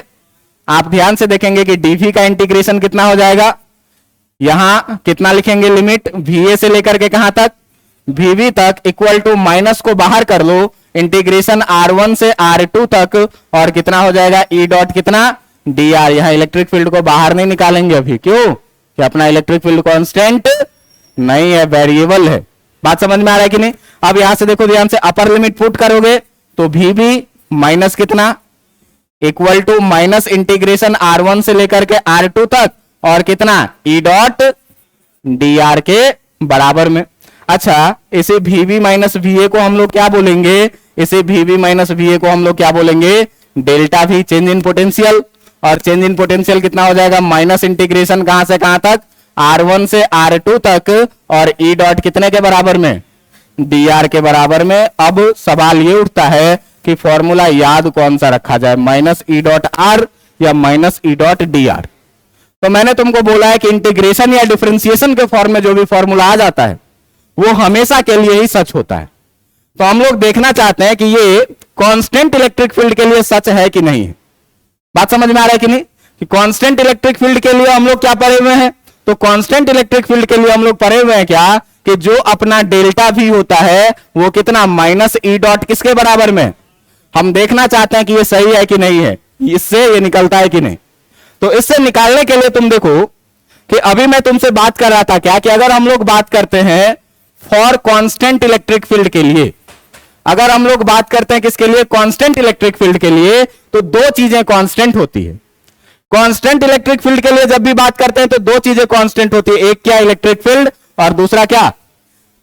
A: आप ध्यान से देखेंगे कि dv का इंटीग्रेशन कितना हो जाएगा? यहां कितना लिखेंगे? लिमिट va से लेकर के कहां तक? vv तक, इक्वल टू माइनस को बाहर कर लो, इंटीग्रेशन r1 से r2 तक, और कितना हो जाएगा? ई डॉट कितना? dr। यहां इलेक्ट्रिक फील्ड को बाहर नहीं निकालेंगे अभी। क्यों? कि अपना इलेक्ट्रिक फील्ड कांस्टेंट नहीं है, वेरिएबल है। बात समझ में आ रहा है कि नहीं? अब यहां से देखो ध्यान से, अपर लिमिट पुट करोगे तो vb माइनस कितना? Equal to minus integration r1 से लेकर के r2 तक, और कितना? ई डॉट dr के बराबर में। अच्छा, इसे VV माइनस VA को हम लोग क्या बोलेंगे? इसे VV माइनस VA को हम लोग क्या बोलेंगे? Delta V, change in potential. और चेंज इन पोटेंशियल कितना हो जाएगा? माइनस इंटीग्रेशन कहां से कहां तक? R1 से R2 तक। और E डॉट कितने के बराबर में? dr के बराबर में। अब सवाल ये उठता है कि फॉर्मूला याद कौन सा रखा जाए, माइनस ई डॉट आर या minus E dot D R? तो मैंने तुमको बोला है कि इंटीग्रेशन या डिफरेंशिएशन के फॉर्म में जो भी फॉर्मूला आ जाता है वो हमेशा के लिए ही सच होता है। तो हम लोग देखना चाहते हैं कि ये कांस्टेंट इलेक्ट्रिक फील्ड के लिए सच है कि नहीं है। बात समझ में आ रहा है कि नहीं? कि कांस्टेंट इलेक्ट्रिक फील्ड के लिए हम लोग क्या पढ़े हुए हैं? तो कांस्टेंट इलेक्ट्रिक फील्ड के लिए हम लोग पढ़े हुए हैं क्या कि जो अपना डेल्टा V होता है वो कितना? माइनस ई डॉट किसके बराबर में? हम देखना चाहते हैं कि ये सही है कि नहीं है, इससे ये निकलता है कि नहीं। तो इससे निकालने के लिए तुम देखो कि अभी मैं तुमसे बात कर रहा था क्या कि अगर हम लोग बात करते हैं फॉर कांस्टेंट इलेक्ट्रिक फील्ड के लिए, अगर हम लोग बात करते हैं किसके लिए? कांस्टेंट इलेक्ट्रिक फील्ड के लिए, तो दो चीजें कांस्टेंट होती है। कांस्टेंट इलेक्ट्रिक फील्ड के लिए जब भी बात करते हैं तो दो चीजें कांस्टेंट होती है, एक क्या? इलेक्ट्रिक फील्ड, और दूसरा क्या?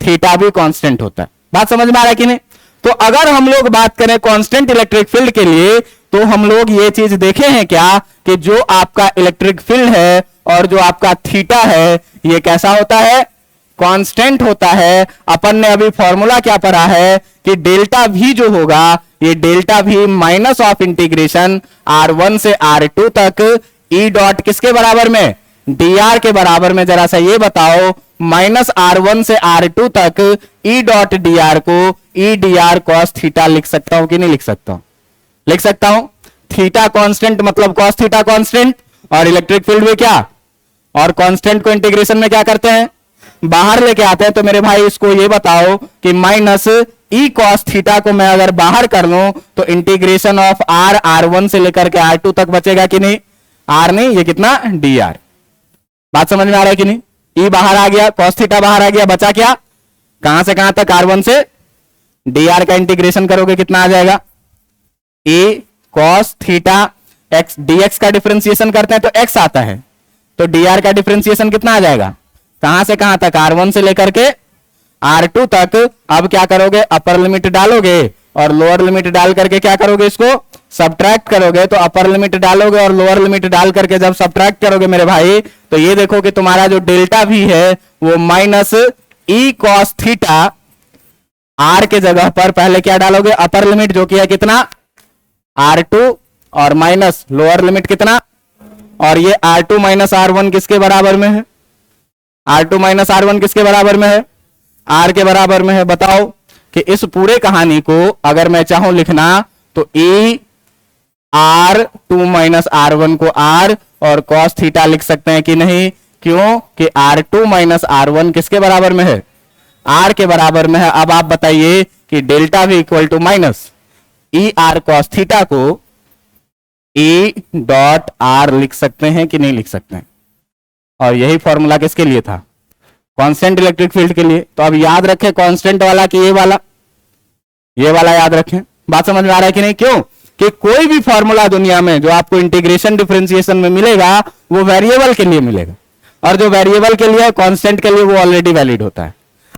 A: थीटा भी कांस्टेंट होता है। बात समझ में आ रहा है कि नहीं? तो अगर हम लोग बात करें कांस्टेंट इलेक्ट्रिक फील्ड के लिए तो हम लोग ये चीज देखे हैं क्या कि जो आपका इलेक्ट्रिक फील्ड है और जो आपका थीटा है ये कैसा होता है? कांस्टेंट होता है। अपन ने अभी फॉर्मूला क्या पढ़ा है कि डेल्टा V जो होगा ये delta V minus of integration R1 से R2 तक E डॉट किसके बराबर में? dr के बराबर में। जरा सा ये बताओ, माइनस R1 से R2 तक E डॉट dr को E dr cos थीटा लिख सकता हूं कि नहीं लिख सकता हूं? लिख सकता हूं। थीटा कांस्टेंट मतलब cos थीटा कांस्टेंट, और इलेक्ट्रिक फील्ड में क्या? और कांस्टेंट को इंटीग्रेशन में क्या करते हैं? बाहर लेके आते हैं। तो मेरे भाई इसको ये बताओ कि माइनस ई कॉस थीटा को मैं अगर बाहर कर लूं तो इंटीग्रेशन ऑफ आर, R1 से लेकर के R2 तक बचेगा कि नहीं? R नहीं, ये कितना? dr। बात समझ में आ रहा है कि नहीं? ई बाहर आ गया, कॉस थीटा बाहर आ गया, बचा क्या? कहां से कहां तक? R1 से dr का इंटीग्रेशन करोगे कितना आ जाएगा? ए कॉस थीटा एक्स, dx का डिफरेंशिएशन करते हैं तो x आता है, तो dr का डिफरेंशिएशन कितना आ जाएगा? कहां से कहां तक? R1 से लेकर के R2 तक। अब क्या करोगे? अपर लिमिट डालोगे और लोअर लिमिट डाल करके क्या करोगे? इसको सब्ट्रैक्ट करोगे। तो अपर लिमिट डालोगे और लोअर लिमिट डाल करके जब सब्ट्रैक्ट करोगे मेरे भाई तो ये देखो कि तुम्हारा जो डेल्टा V है वो minus E cos theta, R के जगह पर पहले क्या डालोगे? अपर लिमिट जो कि है कितना? R2, और माइनस लोअर लिमिट कितना? और ये R2 माइनस R1 किसके बराबर में है? R2 माइनस R1 किसके बराबर में है? R के बराबर में है। बताओ कि इस पूरे कहानी को अगर मैं चाहूं लिखना तो E R2 माइनस R1 को R और cos थीटा लिख सकते हैं कि नहीं? क्यों कि R2 माइनस R1 किसके बराबर में है? R के बराबर में है। अब आप बताइए कि delta V equal to minus E R cos theta को E डॉट R लिख सकते हैं कि नहीं लिख सकते हैं? और यही फॉर्मूला किसके लिए था? कांस्टेंट इलेक्ट्रिक फील्ड के लिए। तो अब याद रखें कांस्टेंट वाला कि ये वाला याद रखें। बात समझ में आ रहा है कि नहीं? क्यों कि कोई भी फॉर्मूला दुनिया में जो आपको इंटीग्रेशन डिफरेंशिएशन में मिलेगा वो वेरिएबल के लिए मिलेगा, और जो वेरिएबल के लिए कांस्टेंट के लिए वो ऑलरेडी वैलिड होता है।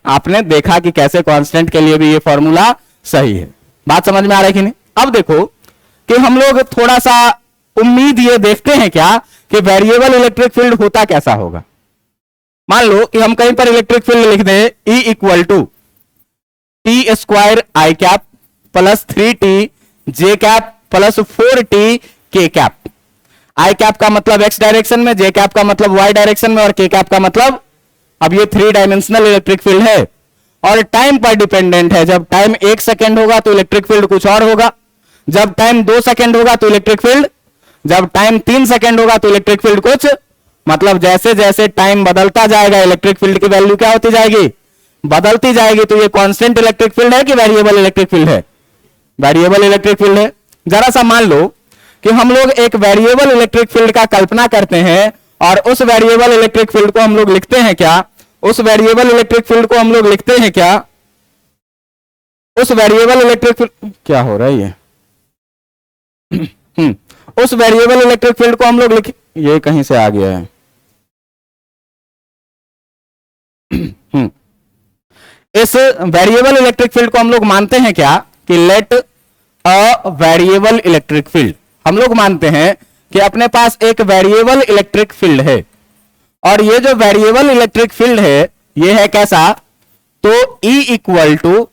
A: आपने देखा कि कैसे कांस्टेंट के लिए भी ये फॉर्मूला सही है। बात समझ में आ रहा है कि नहीं? अब देखो कि हम लोग थोड़ा सा उम्मीद ये देखते हैं क्या कि वेरिएबल इलेक्ट्रिक फील्ड होता कैसा होगा। मान लो कि हम कहीं पर इलेक्ट्रिक फील्ड लिख दें E equal to T square I cap plus 3t J cap plus 4t K cap. I cap का मतलब x डायरेक्शन में, जे कैप का मतलब y डायरेक्शन में, और के कैप का मतलब, अब ये 3 डायमेंशनल इलेक्ट्रिक फील्ड है और टाइम पर डिपेंडेंट है। जब टाइम 1 सेकेंड होगा तो इलेक्ट्रिक फील्ड कुछ और होगा, जब टाइम 2 सेकेंड होगा तो इलेक्ट्रिक फील्ड, जब टाइम 3 सेकेंड होगा तो इलेक्ट्रिक फील्ड कुछ, मतलब जैसे जैसे टाइम बदलता जाएगा इलेक्ट्रिक फील्ड की वैल्यू क्या होती जाएगी? बदलती जाएगी। तो ये कांस्टेंट इलेक्ट्रिक फील्ड है कि वेरिएबल इलेक्ट्रिक फील्ड है? वेरिएबल इलेक्ट्रिक फील्ड है। जरा सा मान लो कि हम लोग एक वेरिएबल इलेक्ट्रिक फील्ड का कल्पना करते हैं और उस वेरिएबल इलेक्ट्रिक फील्ड को हम लोग लिखते हैं क्या? उस वेरिएबल इलेक्ट्रिक फील्ड को हम लोग लिखते हैं क्या? उस वेरिएबल इलेक्ट्रिक फील्ड, क्या हो रहा है ये? उस वेरिएबल इलेक्ट्रिक फील्ड को हम लोग ये कहीं से आ गया है। इस वेरिएबल इलेक्ट्रिक फील्ड को हम लोग मानते हैं क्या कि let a variable electric field, हम लोग मानते हैं कि अपने पास एक वेरिएबल इलेक्ट्रिक फील्ड है, और ये जो वेरिएबल इलेक्ट्रिक फील्ड है ये है कैसा, तो E equal to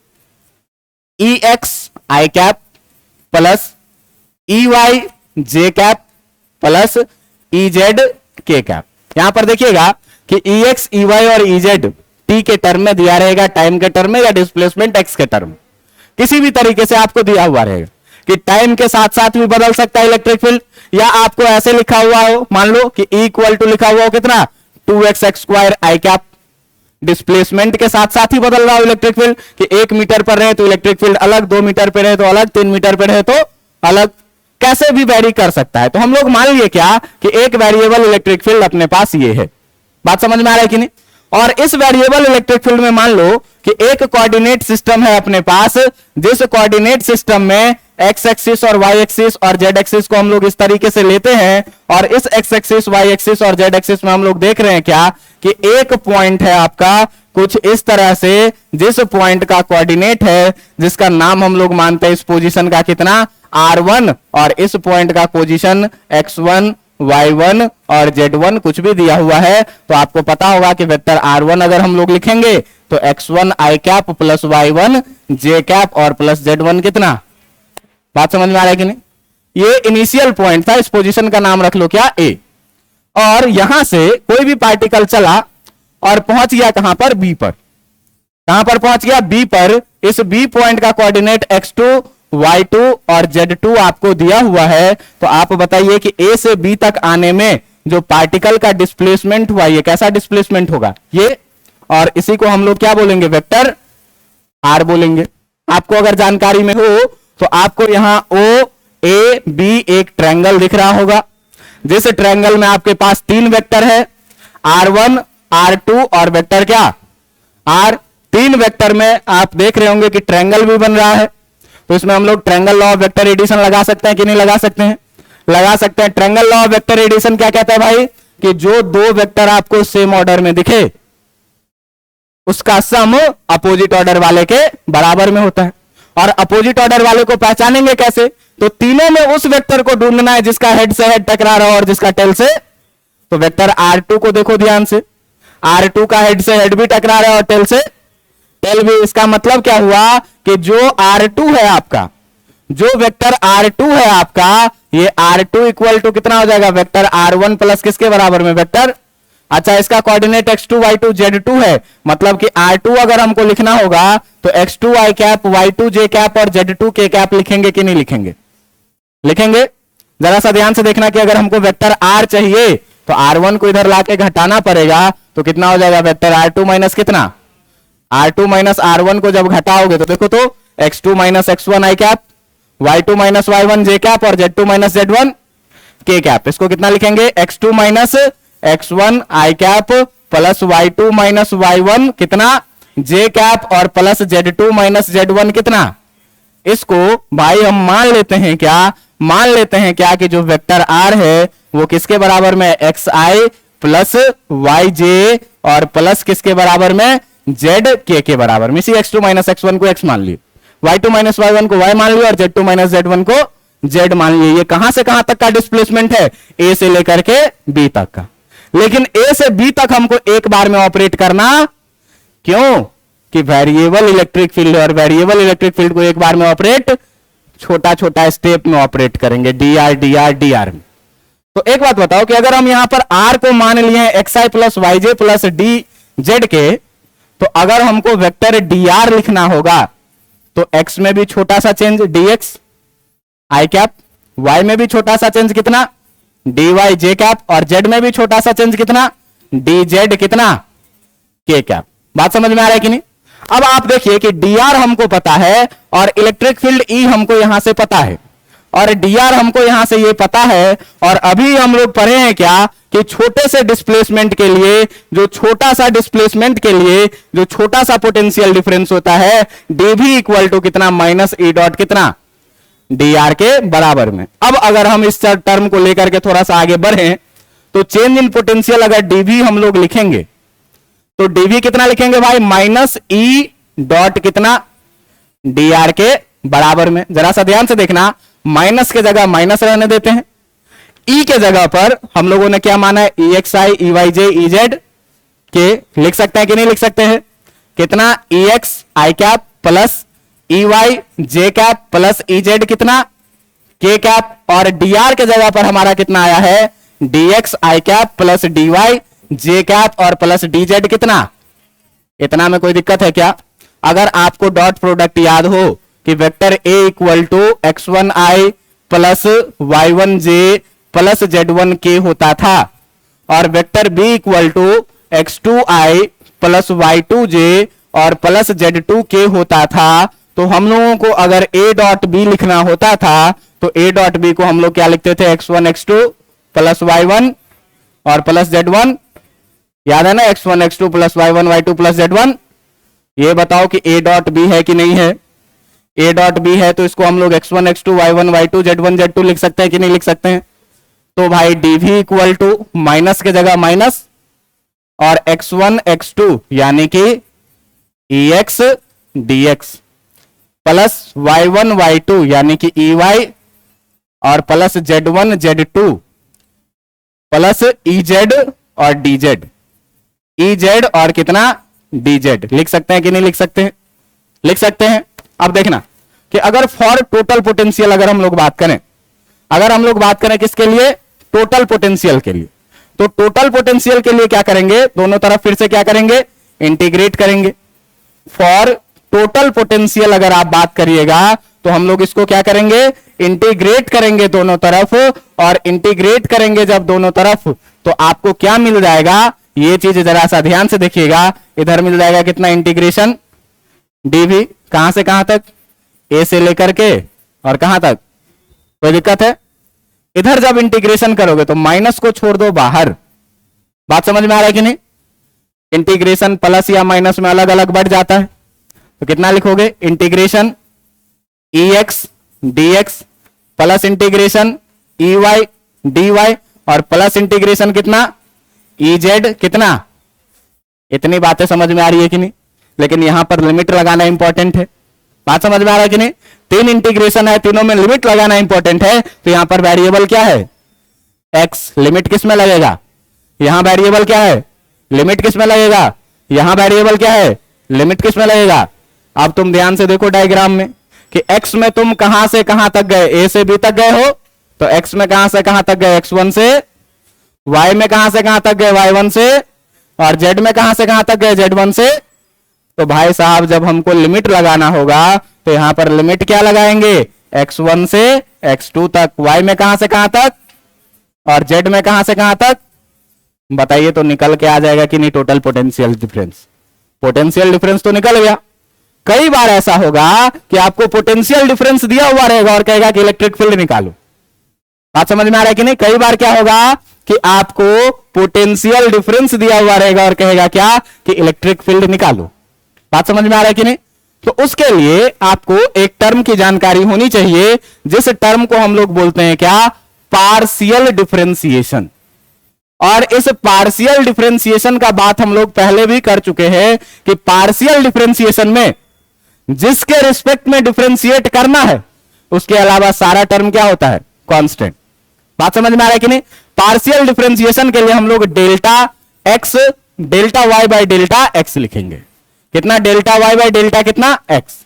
A: E X I cap plus E Y J cap plus E Z K cap. यहां पर देखिएगा कि ई एक्स ई वाई और ई जेड टी के टर्म में दिया रहेगा, टाइम के टर्म में या डिस्प्लेसमेंट एक्स के टर्म, किसी भी तरीके से आपको दिया हुआ रहेगा कि टाइम के साथ साथ भी बदल सकता है इलेक्ट्रिक फील्ड, या आपको ऐसे लिखा हुआ हो, मान लो कि E इक्वल टू लिखा हुआ हो कितना 2x x square I cap, displacement के साथ साथ ही बदल रहा हो इलेक्ट्रिक फील्ड, कि 1 मीटर पर रहे तो इलेक्ट्रिक फील्ड अलग, 2 मीटर पर रहे तो अलग, 3 मीटर पर रहे तो अलग, कैसे भी वेरी कर सकता है। तो हम लोग मान लिए क्या कि एक वेरिएबल इलेक्ट्रिक फील्ड अपने पास ये है, बात समझ में आ रहा है कि नहीं। और इस वेरिएबल इलेक्ट्रिक फील्ड में मान लो कि एक कोऑर्डिनेट सिस्टम है अपने पास, जिस कोऑर्डिनेट सिस्टम में एक्स एक्सिस और वाई एक्सिस और जेड एक्सिस को हम लोग इस तरीके से लेते हैं, और इस एक्स एक्सिस वाई एक्सिस और जेड एक्सिस में हम लोग देख रहे हैं क्या कि एक पॉइंट है आपका कुछ इस तरह से, जिस पॉइंट का कोऑर्डिनेट है जिसका नाम हम लोग मानते हैं इस पोजीशन का कितना r1, और इस पॉइंट का पोजीशन x1 y1 और z1 कुछ भी दिया हुआ है, तो आपको पता होगा कि वेक्टर r1 अगर हम लोग लिखेंगे तो x1 i cap plus y1 j cap और प्लस z1 कितना, बात समझ में आ रहा है कि नहीं। ये इनिशियल पॉइंट था, इस पोजीशन का नाम रख लो क्या a, और यहां से कोई भी पार्टिकल चला और पहुंच गया कहां पर b पर, कहां पर पहुंच गया b पर, इस b पॉइंट का कोऑर्डिनेट x2 y2 और z2 आपको दिया हुआ है, तो आप बताइए कि a से b तक आने में जो पार्टिकल का डिस्प्लेसमेंट हुआ ये कैसा डिस्प्लेसमेंट होगा ये, और इसी को हम लोग क्या बोलेंगे वेक्टर r बोलेंगे। आपको अगर जानकारी में हो तो आपको यहां o a b एक ट्रायंगल दिख रहा होगा, जिस ट्रायंगल में आपके पास 3 वेक्टर है r1 r2 और वेक्टर क्या r, 3 वेक्टर में आप देख रहे होंगे कि ट्रायंगल भी बन रहा है, तो इसमें हम लोग triangle law of vector addition लगा सकते हैं कि नहीं लगा सकते हैं, लगा सकते हैं। Triangle law of vector addition क्या कहता है भाई कि जो 2 वेक्टर आपको सेम ऑर्डर में दिखे उसका सम अपोजिट ऑर्डर वाले के बराबर में होता है, और अपोजिट ऑर्डर वाले को पहचानेंगे कैसे, तो तीनों में उस वेक्टर को ढूंढना है जिसका हेड से हेड टकरा रहा हो और जिसका टेल से, तो वेक्टर r2 को देखो ध्यान से, r2 का हेड से हेड भी टकरा रहा है और टेल से टेल भी, इसका मतलब क्या हुआ कि जो r2 है आपका, जो वेक्टर r2 है आपका, ये r2 इक्वल टू कितना हो जाएगा वेक्टर r1 प्लस किसके बराबर में वेक्टर, अच्छा इसका कोऑर्डिनेट x2 y2 z2 है, मतलब कि r2 अगर हमको लिखना होगा तो x2 i cap y2 j cap और z2 k कैप लिखेंगे कि नहीं लिखेंगे, लिखेंगे। जरा सा ध्यान से देखना कि अगर हमको वेक्टर r चाहिए तो r1 को इधर लाके घटाना पड़ेगा, तो कितना हो जाएगा वेक्टर r2 माइनस कितना, r2 माइनस r1 को जब घटाओगे तो देखो तो x2 minus x1 i cap, y2 minus y1 j cap और z2 minus z1 k cap. इसको कितना लिखेंगे x2 minus x1 i cap plus y2 minus y1 कितना j कैप और प्लस z2 माइनस z1 कितना। इसको भाई हम मान लेते हैं क्या, मान लेते हैं क्या कि जो वेक्टर r है वो किसके बराबर में xi प्लस yj और प्लस किसके बराबर में zk के बराबर में, इसी x2 माइनस x1 को x मान लिए, y2 माइनस y1 को y मान लिया और z2 माइनस z1 को z मान लिए। ये कहां से कहां तक का डिस्प्लेसमेंट है, a से लेकर के b तक का, लेकिन a से b तक हमको एक बार में ऑपरेट करना, क्यों कि वेरिएबल इलेक्ट्रिक फील्ड, और वेरिएबल इलेक्ट्रिक फील्ड को एक बार में ऑपरेट छोटा छोटा स्टेप में ऑपरेट करेंगे dr dr dr में। तो एक बात बताओ कि अगर हम यहां पर r को मान लिए हैं xi plus yj plus dz के, तो अगर हमको वेक्टर dr लिखना होगा तो x में भी छोटा सा change dx i cap, y में भी छोटा सा चेंज कितना dy j कैप, और z में भी छोटा सा चेंज कितना dz कितना k कैप। बात समझ में आ रहा है कि नहीं। अब आप देखिए कि dr हमको पता है और इलेक्ट्रिक फील्ड E हमको यहां से पता है, और dr हमको यहां से ये पता है, और अभी हम लोग पढ़े हैं क्या कि छोटे से डिस्प्लेसमेंट के लिए, जो छोटा सा डिस्प्लेसमेंट के लिए जो छोटा सा पोटेंशियल डिफरेंस होता है dv इक्वल टू कितना माइनस e डॉट कितना dr के बराबर में। अब अगर हम इस टर्म को लेकर के थोड़ा सा आगे बढ़े तो चेंज इन पोटेंशियल अगर dv हम लोग लिखेंगे तो dv कितना लिखेंगे भाई माइनस e डॉट कितना, dr के बराबर में। जरा सा ध्यान से देखना, माइनस के जगह माइनस रहने देते हैं, ई के जगह पर हम लोगों ने क्या माना है, EXI EYJ EZ के लिख सकते हैं कि नहीं लिख सकते हैं, कितना EX I cap plus EY J cap plus EZ कितना K कैप, और dr के जगह पर हमारा कितना आया है, DX I cap plus DY J cap और प्लस DZ कितना। इतना में कोई दिक्कत है क्या? अगर आपको डॉट प्रोडक्ट याद हो कि vector A equal to x1i plus y1j plus z1k होता था, और vector B equal to x2i plus y2j और प्लस z2k होता था, तो हम लोगों को अगर A डॉट B लिखना होता था तो A डॉट B को हम लोग क्या लिखते थे, x1 x2 प्लस y1 और प्लस z1। याद है ना, x1 x2 plus y1 y2 plus z1। ये बताओ कि A डॉट B है कि नहीं है? A डॉट B है तो इसको हम लोग x1 x2 y1 y2 z1 z2 लिख सकते हैं कि नहीं लिख सकते हैं? तो भाई dv इक्वल टू माइनस के जगह माइनस और x1 x2 यानी कि ex dx plus y1 y2 यानी कि ey और plus z1 z2 plus ez और dz, ez और कितना dz लिख सकते हैं कि नहीं लिख सकते हैं? लिख सकते हैं। अब देखना कि अगर फॉर टोटल पोटेंशियल अगर हम लोग बात करें, अगर हम लोग बात करें किसके लिए, टोटल पोटेंशियल के लिए, तो टोटल पोटेंशियल के लिए क्या करेंगे, दोनों तरफ फिर से क्या करेंगे, इंटीग्रेट करेंगे। फॉर टोटल पोटेंशियल अगर आप बात करिएगा तो हम लोग इसको क्या करेंगे, इंटीग्रेट करेंगे दोनों तरफ, और इंटीग्रेट करेंगे जब दोनों तरफ तो आपको क्या मिल जाएगा, ये चीज जरा सा ध्यान से देखिएगा। इधर मिल जाएगा कितना इंटीग्रेशन dv, कहां से कहां तक, a से लेकर के और कहां तक, कोई दिक्कत है? इधर जब इंटीग्रेशन करोगे तो माइनस को छोड़ दो बाहर, बात समझ में आ रहा है कि नहीं? इंटीग्रेशन प्लस या माइनस में अलग अलग बढ़ जाता है, तो कितना लिखोगे, integration ex dx plus integration ey dy और प्लस इंटीग्रेशन कितना ez कितना। इतनी बातें समझ में आ रही है कि नहीं? लेकिन यहां पर लिमिट लगाना इंपॉर्टेंट है, बात समझ में आ रहा है कि नहीं? तीन इंटीग्रेशन है, तीनों में लिमिट लगाना इंपॉर्टेंट है। तो यहां पर वेरिएबल क्या है, x, लिमिट किस में लगेगा, यहां वेरिएबल क्या है, लिमिट किस में लगेगा, यहां वेरिएबल क्या है, लिमिट किस में लगेगा। अब तुम ध्यान से देखो डायग्राम में कि x में तुम कहां से कहां तक गए, a से b तक गए हो, तो x में कहां से कहां तक गए, x1 से, y में कहां से कहां तक गए, y1 से, और z में कहां से कहां तक गए, z1 से। तो भाई साहब जब हमको लिमिट लगाना होगा तो यहां पर लिमिट क्या लगाएंगे, x1 से x2 तक, y में कहां से कहां तक और z में कहां से कहां तक। बताइए तो निकल के आ जाएगा कि नहीं total potential difference, potential difference तो निकल गया। कई बार ऐसा होगा कि आपको पोटेंशियल डिफरेंस दिया हुआ रहेगा और कहेगा कि इलेक्ट्रिक फील्ड निकालो, बात समझ में आ रहा है कि नहीं? कई बार क्या होगा कि आपको पोटेंशियल डिफरेंस दिया हुआ रहेगा और कहेगा क्या कि इलेक्ट्रिक फील्ड निकालो, बात समझ में आ रहा है कि नहीं? तो उसके लिए आपको एक टर्म की जानकारी होनी चाहिए, जिस टर्म को हम लोग बोलते हैं क्या, पार्शियल डिफरेंशिएशन। और इस पार्शियल डिफरेंशिएशन का बात हम लोग पहले भी कर चुके हैं कि पार्शियल डिफरेंशिएशन में जिसके रिस्पेक्ट में डिफरेंशिएट करना है उसके अलावा सारा टर्म क्या होता है, कांस्टेंट। बात समझ में आ रहा है कि नहीं? पार्शियल डिफरेंशिएशन के लिए हम लोग delta X delta Y by delta X लिखेंगे। कितना, डेल्टा वाई बाई डेल्टा कितना, एक्स।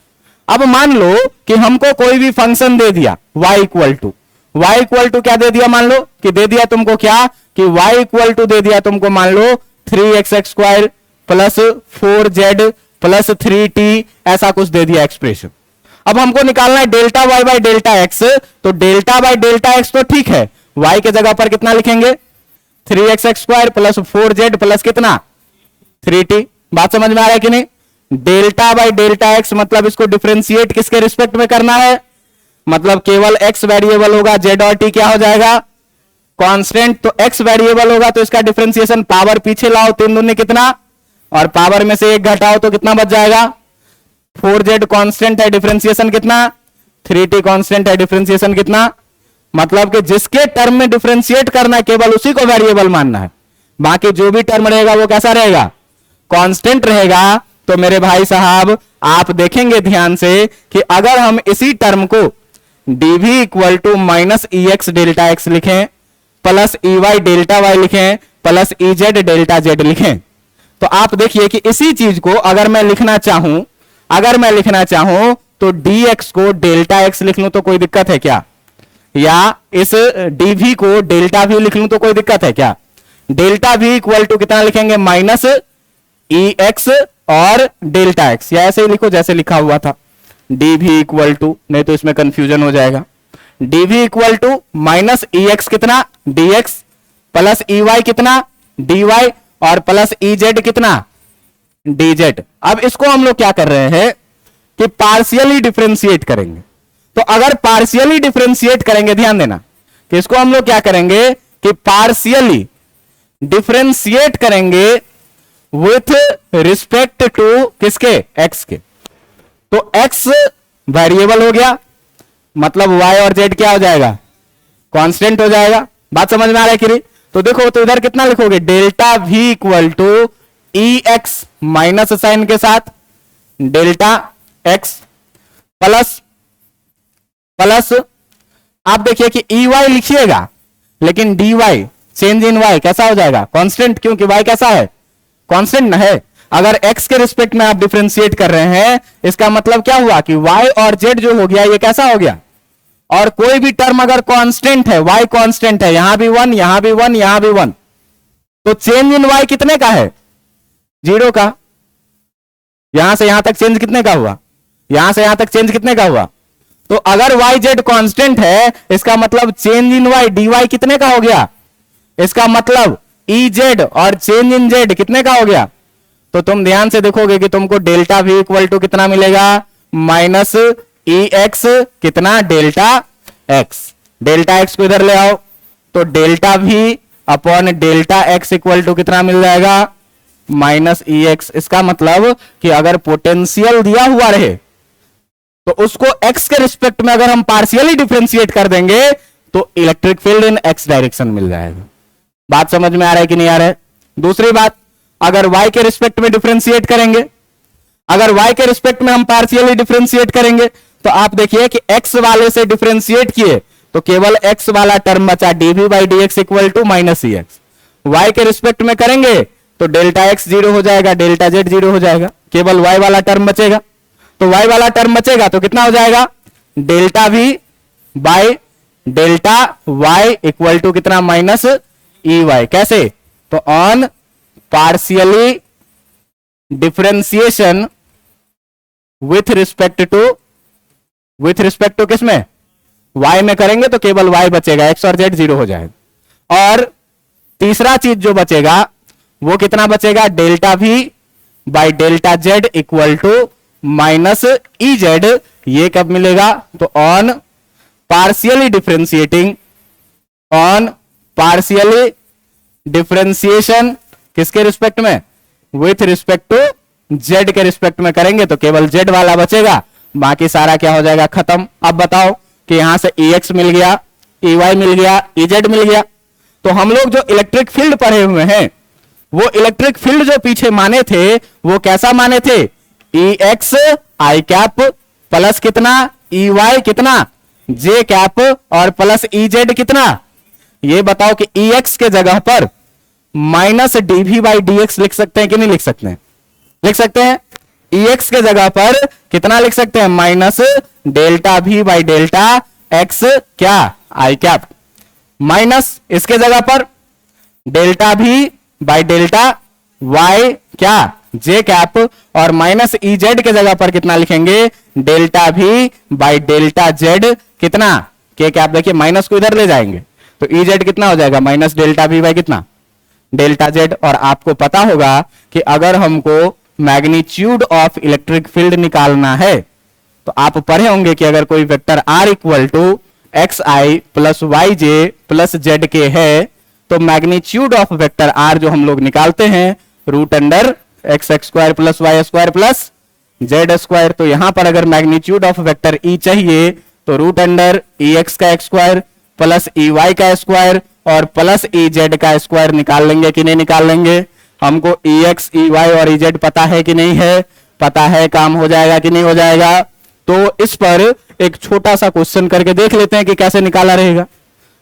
A: अब मान लो कि हमको कोई भी फंक्शन दे दिया y इक्वल टू क्या दे दिया, मान लो कि दे दिया तुमको क्या कि y इक्वल टू दे दिया तुमको मान लो 3x² plus 4z plus 3t, ऐसा कुछ दे दिया एक्सप्रेशन। अब हमको निकालना है delta Y by delta X, तो डेल्टा बाई डेल्टा एक्स तो ठीक है, y के जगह पर कितना लिखेंगे, 3x² प्लस 4z प्लस कितना 3t। बात समझ में आ रहा है कि नहीं? डेल्टा बाई डेल्टा एक्स मतलब इसको डिफरेंशिएट किसके रिस्पेक्ट में करना है, मतलब केवल x वेरिएबल होगा, z और t क्या हो जाएगा, कांस्टेंट। तो x वेरिएबल होगा तो इसका डिफरेंशिएशन पावर पीछे लाओ, 3 दूनी कितना, और पावर में से 1 घटाओ तो कितना बच जाएगा, 4z कांस्टेंट है, डिफरेंशिएशन कितना, 3t कांस्टेंट है, डिफरेंशिएशन कितना। मतलब कि जिसके टर्म में डिफरेंशिएट करना है केवल उसी को वेरिएबल मानना है, बाकी जो भी टर्म रहेगा वो कैसा रहेगा, कांस्टेंट रहेगा। तो मेरे भाई साहब आप देखेंगे ध्यान से कि अगर हम इसी टर्म को dv equal to minus E x delta x लिखें plus E y delta y लिखें plus E z delta z लिखें, तो आप देखिए कि इसी चीज को अगर मैं लिखना चाहूं तो dx को डेल्टा x लिख लूं तो कोई दिक्कत है क्या, या इस dv को डेल्टा v लिख लूं तो कोई दिक्कत है क्या। डेल्टा v इक्वल टू कितना लिखेंगे, माइनस ई एक्स और डेल्टा x, या ऐसे ही लिखो जैसे लिखा हुआ था dv इक्वल टू, नहीं तो इसमें कंफ्यूजन हो जाएगा। dv equal to minus E X कितना dx प्लस ई वाई कितना dy और प्लस ई जेड कितना dz। अब इसको हम लोग क्या कर रहे हैं कि पार्शियली डिफरेंशिएट करेंगे। तो अगर पार्शियली डिफरेंशिएट करेंगे, ध्यान देना कि इसको हम लोग क्या करेंगे कि पार्शियली डिफरेंशिएट करेंगे विथ रिस्पेक्ट टू किसके, x के। तो x वेरिएबल हो गया, मतलब y और z क्या हो जाएगा, कांस्टेंट हो जाएगा। बात समझ में आ रहा है कि नहीं। तो देखो तो इधर कितना लिखोगे, delta v equal to E X minus sign के साथ डेल्टा x प्लस आप देखिए कि ई वाई लिखिएगा लेकिन dy चेंज इन y कैसा हो जाएगा, कांस्टेंट, क्योंकि y कैसा है, कांस्टेंट ना है। अगर x के रिस्पेक्ट में आप डिफरेंशिएट कर रहे हैं, इसका मतलब क्या हुआ कि y और z जो हो गया ये कैसा हो गया, और कोई भी टर्म अगर कांस्टेंट है, y कांस्टेंट है, यहां भी 1 यहां भी 1 यहां भी 1, तो चेंज इन y कितने का है, 0 का। यहां से यहां तक चेंज कितने का हुआ, यहां से यहां तक चेंज कितने का हुआ। तो अगर y z कांस्टेंट है, इसका मतलब चेंज इन y dy कितने का हो गया, इसका मतलब ई जेड और चेंज इन जेड कितने का हो गया। तो तुम ध्यान से देखोगे कि तुमको डेल्टा v इक्वल टू कितना मिलेगा, माइनस ई एक्स कितना डेल्टा x। डेल्टा x को इधर ले आओ तो delta v upon delta x equal to कितना मिल जाएगा, माइनस ई एक्स। इसका मतलब कि अगर पोटेंशियल दिया हुआ रहे तो उसको x के रिस्पेक्ट में अगर हम पार्शियली डिफरेंशिएट कर देंगे तो electric field in x direction मिल जाएगा। बात समझ में आ रहा है कि नहीं आ रहा है। दूसरी बात, अगर y के रिस्पेक्ट में डिफरेंशिएट करेंगे, अगर y के रिस्पेक्ट में हम पार्शियली डिफरेंशिएट करेंगे तो आप देखिए कि x वाले से डिफरेंशिएट किए तो केवल x वाला टर्म बचा dv by dx equal to minus E X. y के रिस्पेक्ट में करेंगे तो डेल्टा x 0 हो जाएगा, डेल्टा z 0 हो जाएगा, केवल y वाला टर्म बचेगा। तो y वाला टर्म बचेगा तो कितना हो जाएगा, delta v by delta y equal to कितना, माइनस ई वाई। कैसे, तो on partially differentiation with respect to किसमें, y में करेंगे तो केवल y बचेगा, x और z 0 हो जाएगा। और तीसरा चीज जो बचेगा वो कितना बचेगा, delta v by delta z equal to minus E Z. ये कब मिलेगा, तो ऑन पार्शियली डिफरेंशिएशन किसके रिस्पेक्ट में, विथ रिस्पेक्ट टू z के रिस्पेक्ट में करेंगे तो केवल z वाला बचेगा, बाकी सारा क्या हो जाएगा, खत्म। अब बताओ कि यहां से ex मिल गया, ey मिल गया, ez मिल गया। तो हम लोग जो इलेक्ट्रिक फील्ड पढ़े हुए हैं वो इलेक्ट्रिक फील्ड जो पीछे माने थे वो कैसा माने थे, ex i कैप प्लस कितना, ey कितना, j कैप और प्लस ez कितना। ये बताओ कि ex के जगह पर माइनस dv बाई dx लिख सकते हैं कि नहीं लिख सकते हैं, लिख सकते हैं। ex के जगह पर कितना लिख सकते हैं, minus delta v by delta x क्या, i कैप, माइनस इसके जगह पर delta v by delta y क्या, j कैप, और माइनस ई जेड के जगह पर कितना लिखेंगे, delta v by delta z कितना, k कैप। देखिए माइनस को इधर ले जाएंगे तो ई जेड कितना हो जाएगा, माइनस डेल्टा v बाई कितना, डेल्टा z। और आपको पता होगा कि अगर हमको मैग्नीट्यूड ऑफ इलेक्ट्रिक फील्ड निकालना है तो आप पढ़े होंगे कि अगर कोई vector r equal to X I plus Y J plus Z K है तो मैग्नीट्यूड ऑफ वेक्टर r जो हम लोग निकालते हैं root under X X square plus Y square plus Z square. तो यहां पर अगर मैग्नीट्यूड ऑफ वेक्टर e चाहिए तो रूट अंडर ई एक्स का स्क्वायर प्लस ई वाई का स्क्वायर और प्लस ई जेड का स्क्वायर निकाल लेंगे कि नहीं निकाल लेंगे। हमको EX, EY और EZ पता है कि नहीं है, पता है, काम हो जाएगा कि नहीं हो जाएगा। तो इस पर एक छोटा सा क्वेश्चन करके देख लेते हैं कि कैसे निकाला रहेगा।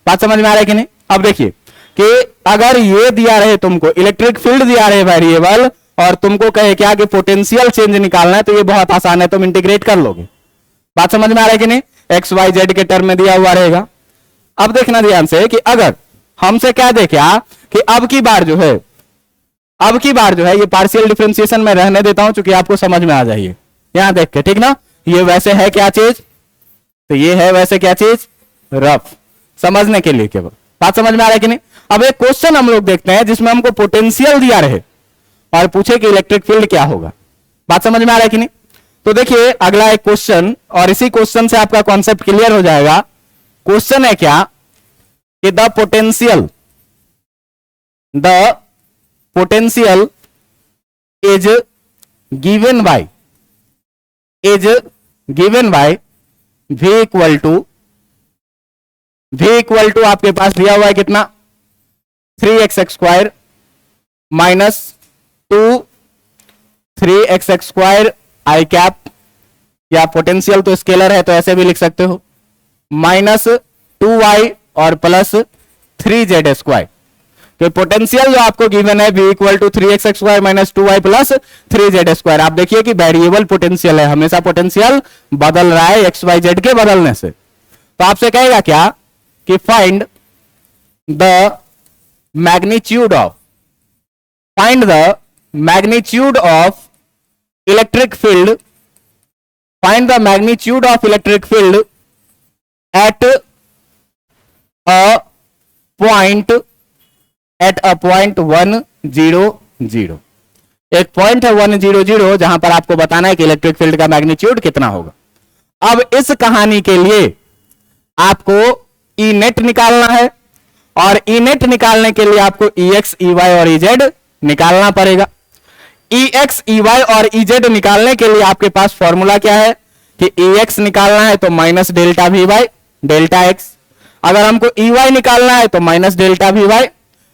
A: बात समझ में आ रहा है कि नहीं? अब देखिए कि अगर ये दिया रहे तुमको इलेक्ट्रिक फील्ड दिया रहे वेरिएबल और तुमको कहे क्या कि पोटेंशियल चेंज निकालना है, तो ये बहुत आसान है, तुम इंटीग्रेट कर लोगे। बात समझ में आ रहा है कि नहीं? एक्स वाई जेड के टर्म में दिया हुआ रहेगा। अब देखना ध्यान से कि अगर हमसे क्या दे क्या कि अब की बार जो है ये पार्शियल डिफरेंशिएशन में रहने देता हूं क्योंकि आपको समझ में आ जाइए। यहां देख के, ठीक ना, ये वैसे है क्या चीज, तो ये है वैसे क्या चीज, रफ, समझने के लिए केवल। बात समझ में आ रहा है कि नहीं? अब एक क्वेश्चन हम लोग देखते हैं जिसमें हमको पोटेंशियल दिया रहे और पूछे कि इलेक्ट्रिक फील्ड क्या होगा। बात समझ में आ रहा है कि नहीं? तो देखिए अगला एक क्वेश्चन, और इसी क्वेश्चन से आपका कॉन्सेप्ट क्लियर हो जाएगा। क्वेश्चन है क्या कि the potential is given by V equal to आपके पास दिया हुआ है कितना, 3x² minus 2 3x² I cap, या पोटेंशियल तो स्केलर है तो ऐसे भी लिख सकते हो, माइनस 2y और प्लस 3z²। तो पोटेंशियल जो आपको गिवन है V equal to 3x² minus 2y plus 3z²। आप देखिए कि वेरिएबल पोटेंशियल है, हमेशा पोटेंशियल बदल रहा है एक्स वाई जेड के बदलने से। तो आपसे कहेगा क्या कि find the magnitude of electric field, find the magnitude of electric field at a point 100। एक पॉइंट है 100 जहां पर आपको बताना है कि इलेक्ट्रिक फील्ड का मैग्नीट्यूड कितना होगा। अब इस कहानी के लिए आपको ई नेट निकालना है, और ई नेट निकालने के लिए आपको EX, EY और EZ निकालना पड़ेगा। EX, EY और EZ निकालने के लिए आपके पास फॉर्मूला क्या है कि EX निकालना है तो minus delta VY delta X, अगर हमको EY निकालना है तो माइनस डेल्टा VY,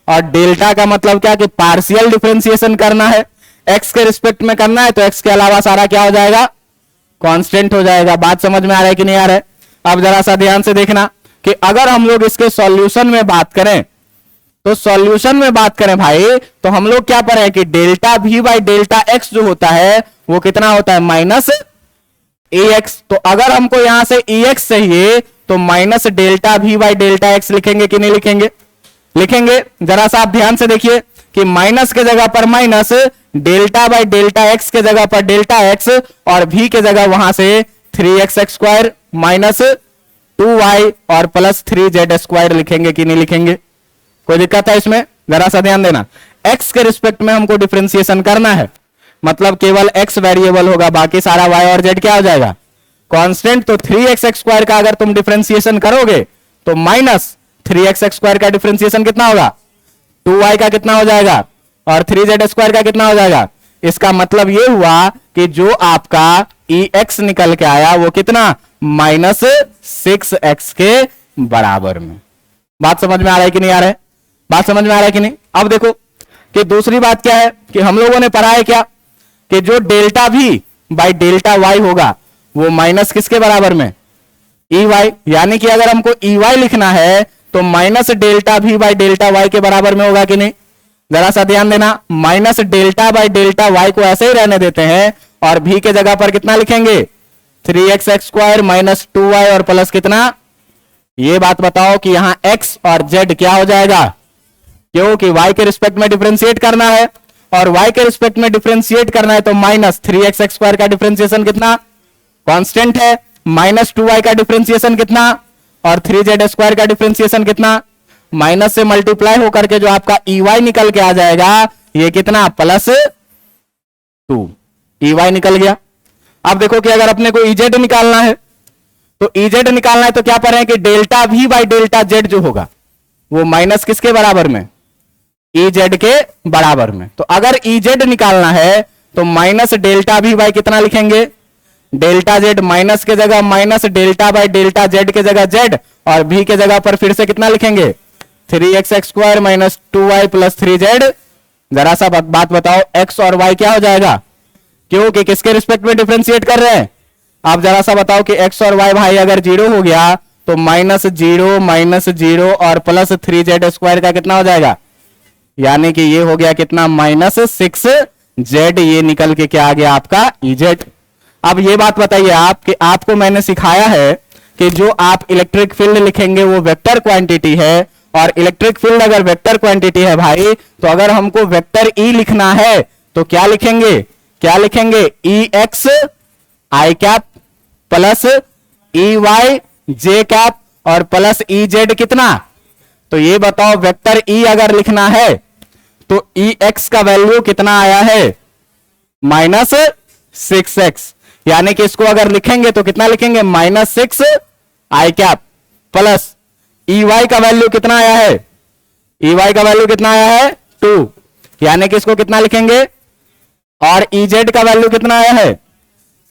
A: और डेल्टा का मतलब क्या कि पार्शियल डिफरेंशिएशन करना है, x के रिस्पेक्ट में करना है, तो x के अलावा सारा क्या हो जाएगा, कांस्टेंट हो जाएगा। बात समझ में आ रहा है कि नहीं आ रहा है? अब जरा सा ध्यान से देखना कि अगर हम लोग इसके सॉल्यूशन में बात करें, तो सॉल्यूशन में बात करें भाई, तो हम लोग क्या पढ़े कि delta V by delta x जो होता है वो कितना होता है, माइनस AX। तो अगर हमको यहां से EX चाहिए तो minus delta V by delta x लिखेंगे कि नहीं लिखेंगे? लिखेंगे। जरा सा आप ध्यान से देखिए कि माइनस के जगह पर minus, delta by delta x के जगह पर डेल्टा x, और v के जगह वहां से 3x² माइनस 2y और प्लस 3z² लिखेंगे कि नहीं लिखेंगे? कोई दिक्कत है इसमें? जरा सा ध्यान देना, x के रिस्पेक्ट में हमको डिफरेंशिएशन करना है, मतलब केवल x वेरिएबल होगा, बाकी सारा y और z क्या हो जाएगा, कांस्टेंट। तो 3x² का अगर तुम डिफरेंशिएशन करोगे तो माइनस 3x² का डिफरेंशिएशन कितना होगा, 2y का कितना हो जाएगा, और 3z² का कितना हो जाएगा। इसका मतलब यह हुआ कि जो आपका EX निकल के आया वो कितना, माइनस 6x के बराबर में। बात समझ में आ रहा है कि नहीं आ रहा है? बात समझ में आ रहा है कि नहीं? अब देखो कि दूसरी बात क्या है कि हम लोगों ने पढ़ा है क्या कि जो delta V by delta Y होगा वो माइनस किसके बराबर में, EY। यानी कि अगर हमको EY लिखना है तो minus delta V by delta Y के बराबर में होगा कि नहीं? जरा सा ध्यान देना, minus delta by delta Y को ऐसे ही रहने देते हैं, और V के जगह पर कितना लिखेंगे, 3x² माइनस 2y और प्लस कितना। ये बात बताओ कि यहां x और z क्या हो जाएगा, क्योंकि y के रिस्पेक्ट में डिफरेंशिएट करना है, और y के रिस्पेक्ट में डिफरेंशिएट करना है तो माइनस 3x² का डिफरेंशिएशन कितना, कांस्टेंट है, माइनस 2y का डिफरेंशिएशन कितना, और 3z² का डिफरेंशिएशन कितना, माइनस से मल्टीप्लाई होकर के जो आपका EY निकल के आ जाएगा ये कितना, प्लस 2 EY निकल गया। अब देखो कि अगर अपने को EZ निकालना है तो EZ निकालना है तो क्या पढ़ रहे हैं कि delta V by delta Z जो होगा वो माइनस किसके बराबर में, EZ के बराबर में। तो अगर EZ निकालना है तो माइनस डेल्टा V बाई कितना लिखेंगे, डेल्टा Z, माइनस के जगह minus, delta by delta Z के जगह Z, और V के जगह पर फिर से कितना लिखेंगे, 3x² minus 2y plus 3z जरा सा बात बताओ, एक्स और वाई क्या हो जाएगा, क्योंकि किसके रिस्पेक्ट में डिफरेंशिएट कर रहे हैं। आप जरा सा बताओ कि एक्स और वाई भाई अगर 0 हो गया तो -0 और प्लस 3z² का कितना हो जाएगा, यानी कि ये हो गया कितना -6z, ये निकल के क्या आ गया आपका Ez। अब ये बात बताइए आप कि आपको मैंने सिखाया है कि जो आप इलेक्ट्रिक फील्ड लिखेंगे वो वेक्टर क्वांटिटी है, और इलेक्ट्रिक फील्ड अगर वेक्टर क्वांटिटी है भाई, तो अगर हमको वेक्टर ई लिखना है तो क्या लिखेंगे, Ex i cap plus Ey j cap और प्लस Ez कितना। तो ये बताओ वेक्टर ई अगर लिखना है तो Ex का वैल्यू कितना आया है, -6x, यानी कि इसको अगर लिखेंगे तो कितना लिखेंगे, -6 i कैप प्लस Ey का वैल्यू कितना आया है, Ey का वैल्यू कितना आया है 2, यानी कि इसको कितना लिखेंगे, और Ez का वैल्यू कितना आया है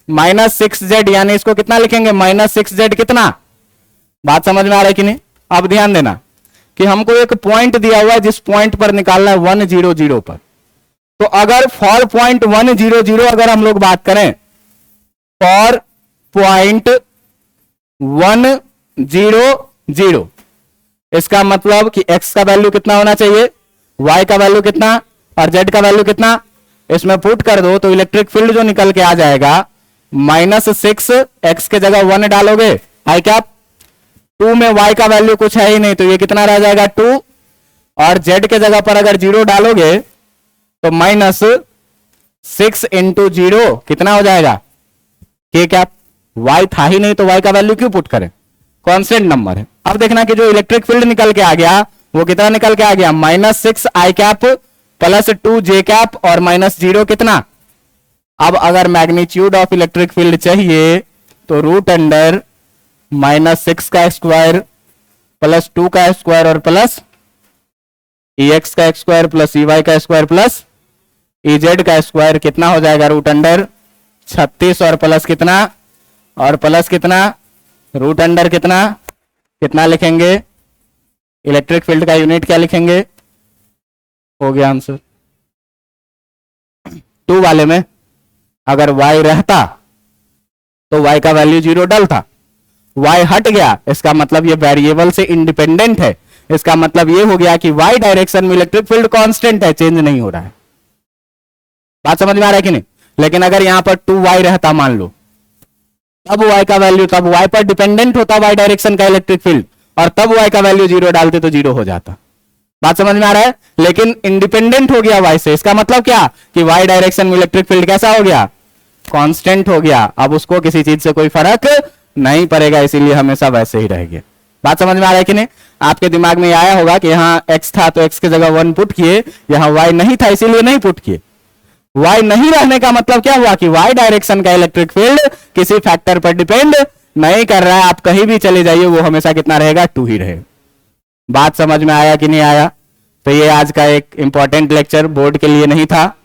A: -6z, यानी इसको कितना लिखेंगे, -6z कितना। बात समझ में आ रहा है कि नहीं। अब ध्यान देना कि हमको एक पॉइंट दिया हुआ है, जिस पॉइंट पर निकालना है 100 पर। तो अगर फॉर पॉइंट 100 अगर हम लोग बात करें, फॉर पॉइंट 100, इसका मतलब कि x का वैल्यू कितना होना चाहिए, y का वैल्यू कितना और z का वैल्यू कितना, इसमें पुट कर दो तो इलेक्ट्रिक फील्ड जो निकल के आ जाएगा -6, x के जगह 1 डालोगे i कैप, 2 में y का वैल्यू कुछ है ही नहीं तो ये कितना रह जाएगा 2, और z के जगह पर अगर 0 डालोगे तो -6 इंटू 0 कितना हो जाएगा k कैप, y था ही नहीं तो y का वैल्यू क्यों पुट करें, कांस्टेंट नंबर है। अब देखना कि जो इलेक्ट्रिक फील्ड निकल के आ गया वो कितना निकल के आ गया, -6 i cap plus 2 j cap और -0 कितना। अब अगर मैग्नीट्यूड ऑफ इलेक्ट्रिक फील्ड चाहिए तो √अंडर -6 का स्क्वायर प्लस 2 का स्क्वायर और प्लस Ex का स्क्वायर प्लस Ey का स्क्वायर प्लस Ez का स्क्वायर कितना हो जाएगा, √अंडर 36 और प्लस कितना, और प्लस कितना, √अंडर कितना लिखेंगे, इलेक्ट्रिक फील्ड का यूनिट क्या लिखेंगे, हो गया आंसर। 2 वाले में अगर y रहता तो y का वैल्यू 0 डलता, y हट गया इसका मतलब ये वेरिएबल से इंडिपेंडेंट है, इसका मतलब ये हो गया कि y डायरेक्शन में इलेक्ट्रिक फील्ड कांस्टेंट है, चेंज नहीं हो रहा है। बात समझ में आ रहा है कि नहीं। लेकिन अगर यहां पर 2y रहता मान लो, तब y का वैल्यू, तब y पर डिपेंडेंट होता y डायरेक्शन का इलेक्ट्रिक फील्ड, और तब y का वैल्यू 0 डालते तो 0 हो जाता। बात समझ में आ रहा है। लेकिन इंडिपेंडेंट हो गया y से, इसका मतलब क्या कि y डायरेक्शन में इलेक्ट्रिक फील्ड कैसा हो गया, कांस्टेंट हो गया। अब उसको किसी चीज से कोई फर्क नहीं पड़ेगा, इसीलिए हमेशा वैसे ही रहेगी। बात समझ में आ रहा है कि नहीं। आपके दिमाग में आया होगा कि यहाँ x था तो x की जगह 1 पुट किए, यहाँ y नहीं था इसीलिए नहीं पुट किए। y नहीं रहने का मतलब क्या हुआ कि y डायरेक्शन का इलेक्ट्रिक फील्ड किसी फैक्टर पर डिपेंड नहीं कर रहा है। आप कहीं भी चले जाइए वो हमेशा कितना रहेगा, 2 ही रहेगा। बात समझ में आया कि नहीं आया। तो ये आज का एक इंपॉर्टेंट लेक्चर बोर्ड के लिए नहीं था,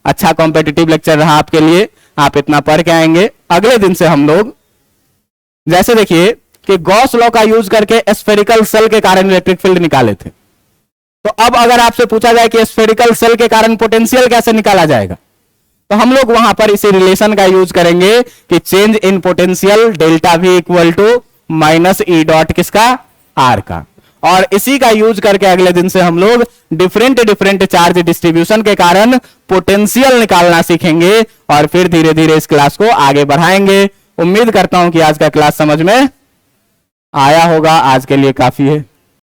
A: अच्छा कॉम्पिटिटिव लेक्चर रहा आपके लिए। आप इतना पढ़ के आएंगे, अगले दिन से हम लोग जैसे देखिए कि गॉस लॉ का यूज करके स्फेरिकल सेल के कारण इलेक्ट्रिक फील्ड निकाले थे। तो अब अगर आपसे पूछा जाए कि स्फेरिकल सेल के कारण पोटेंशियल कैसे निकाला जाएगा, तो हम लोग वहां पर इसी रिलेशन का यूज करेंगे कि change in potential delta V equal to -E dot किसका, R का। और इसी का यूज करके अगले दिन से हम लोग डिफरेंट चार्ज डिस्ट्रीब्यूशन के कारण पोटेंशियल निकालना सीखेंगे, और फिर धीरे धीरे इस क्लास को आगे बढ़ाएंगे। उम्मीद करता हूं कि आज का क्लास समझ में आया होगा। आज के लिए काफी है।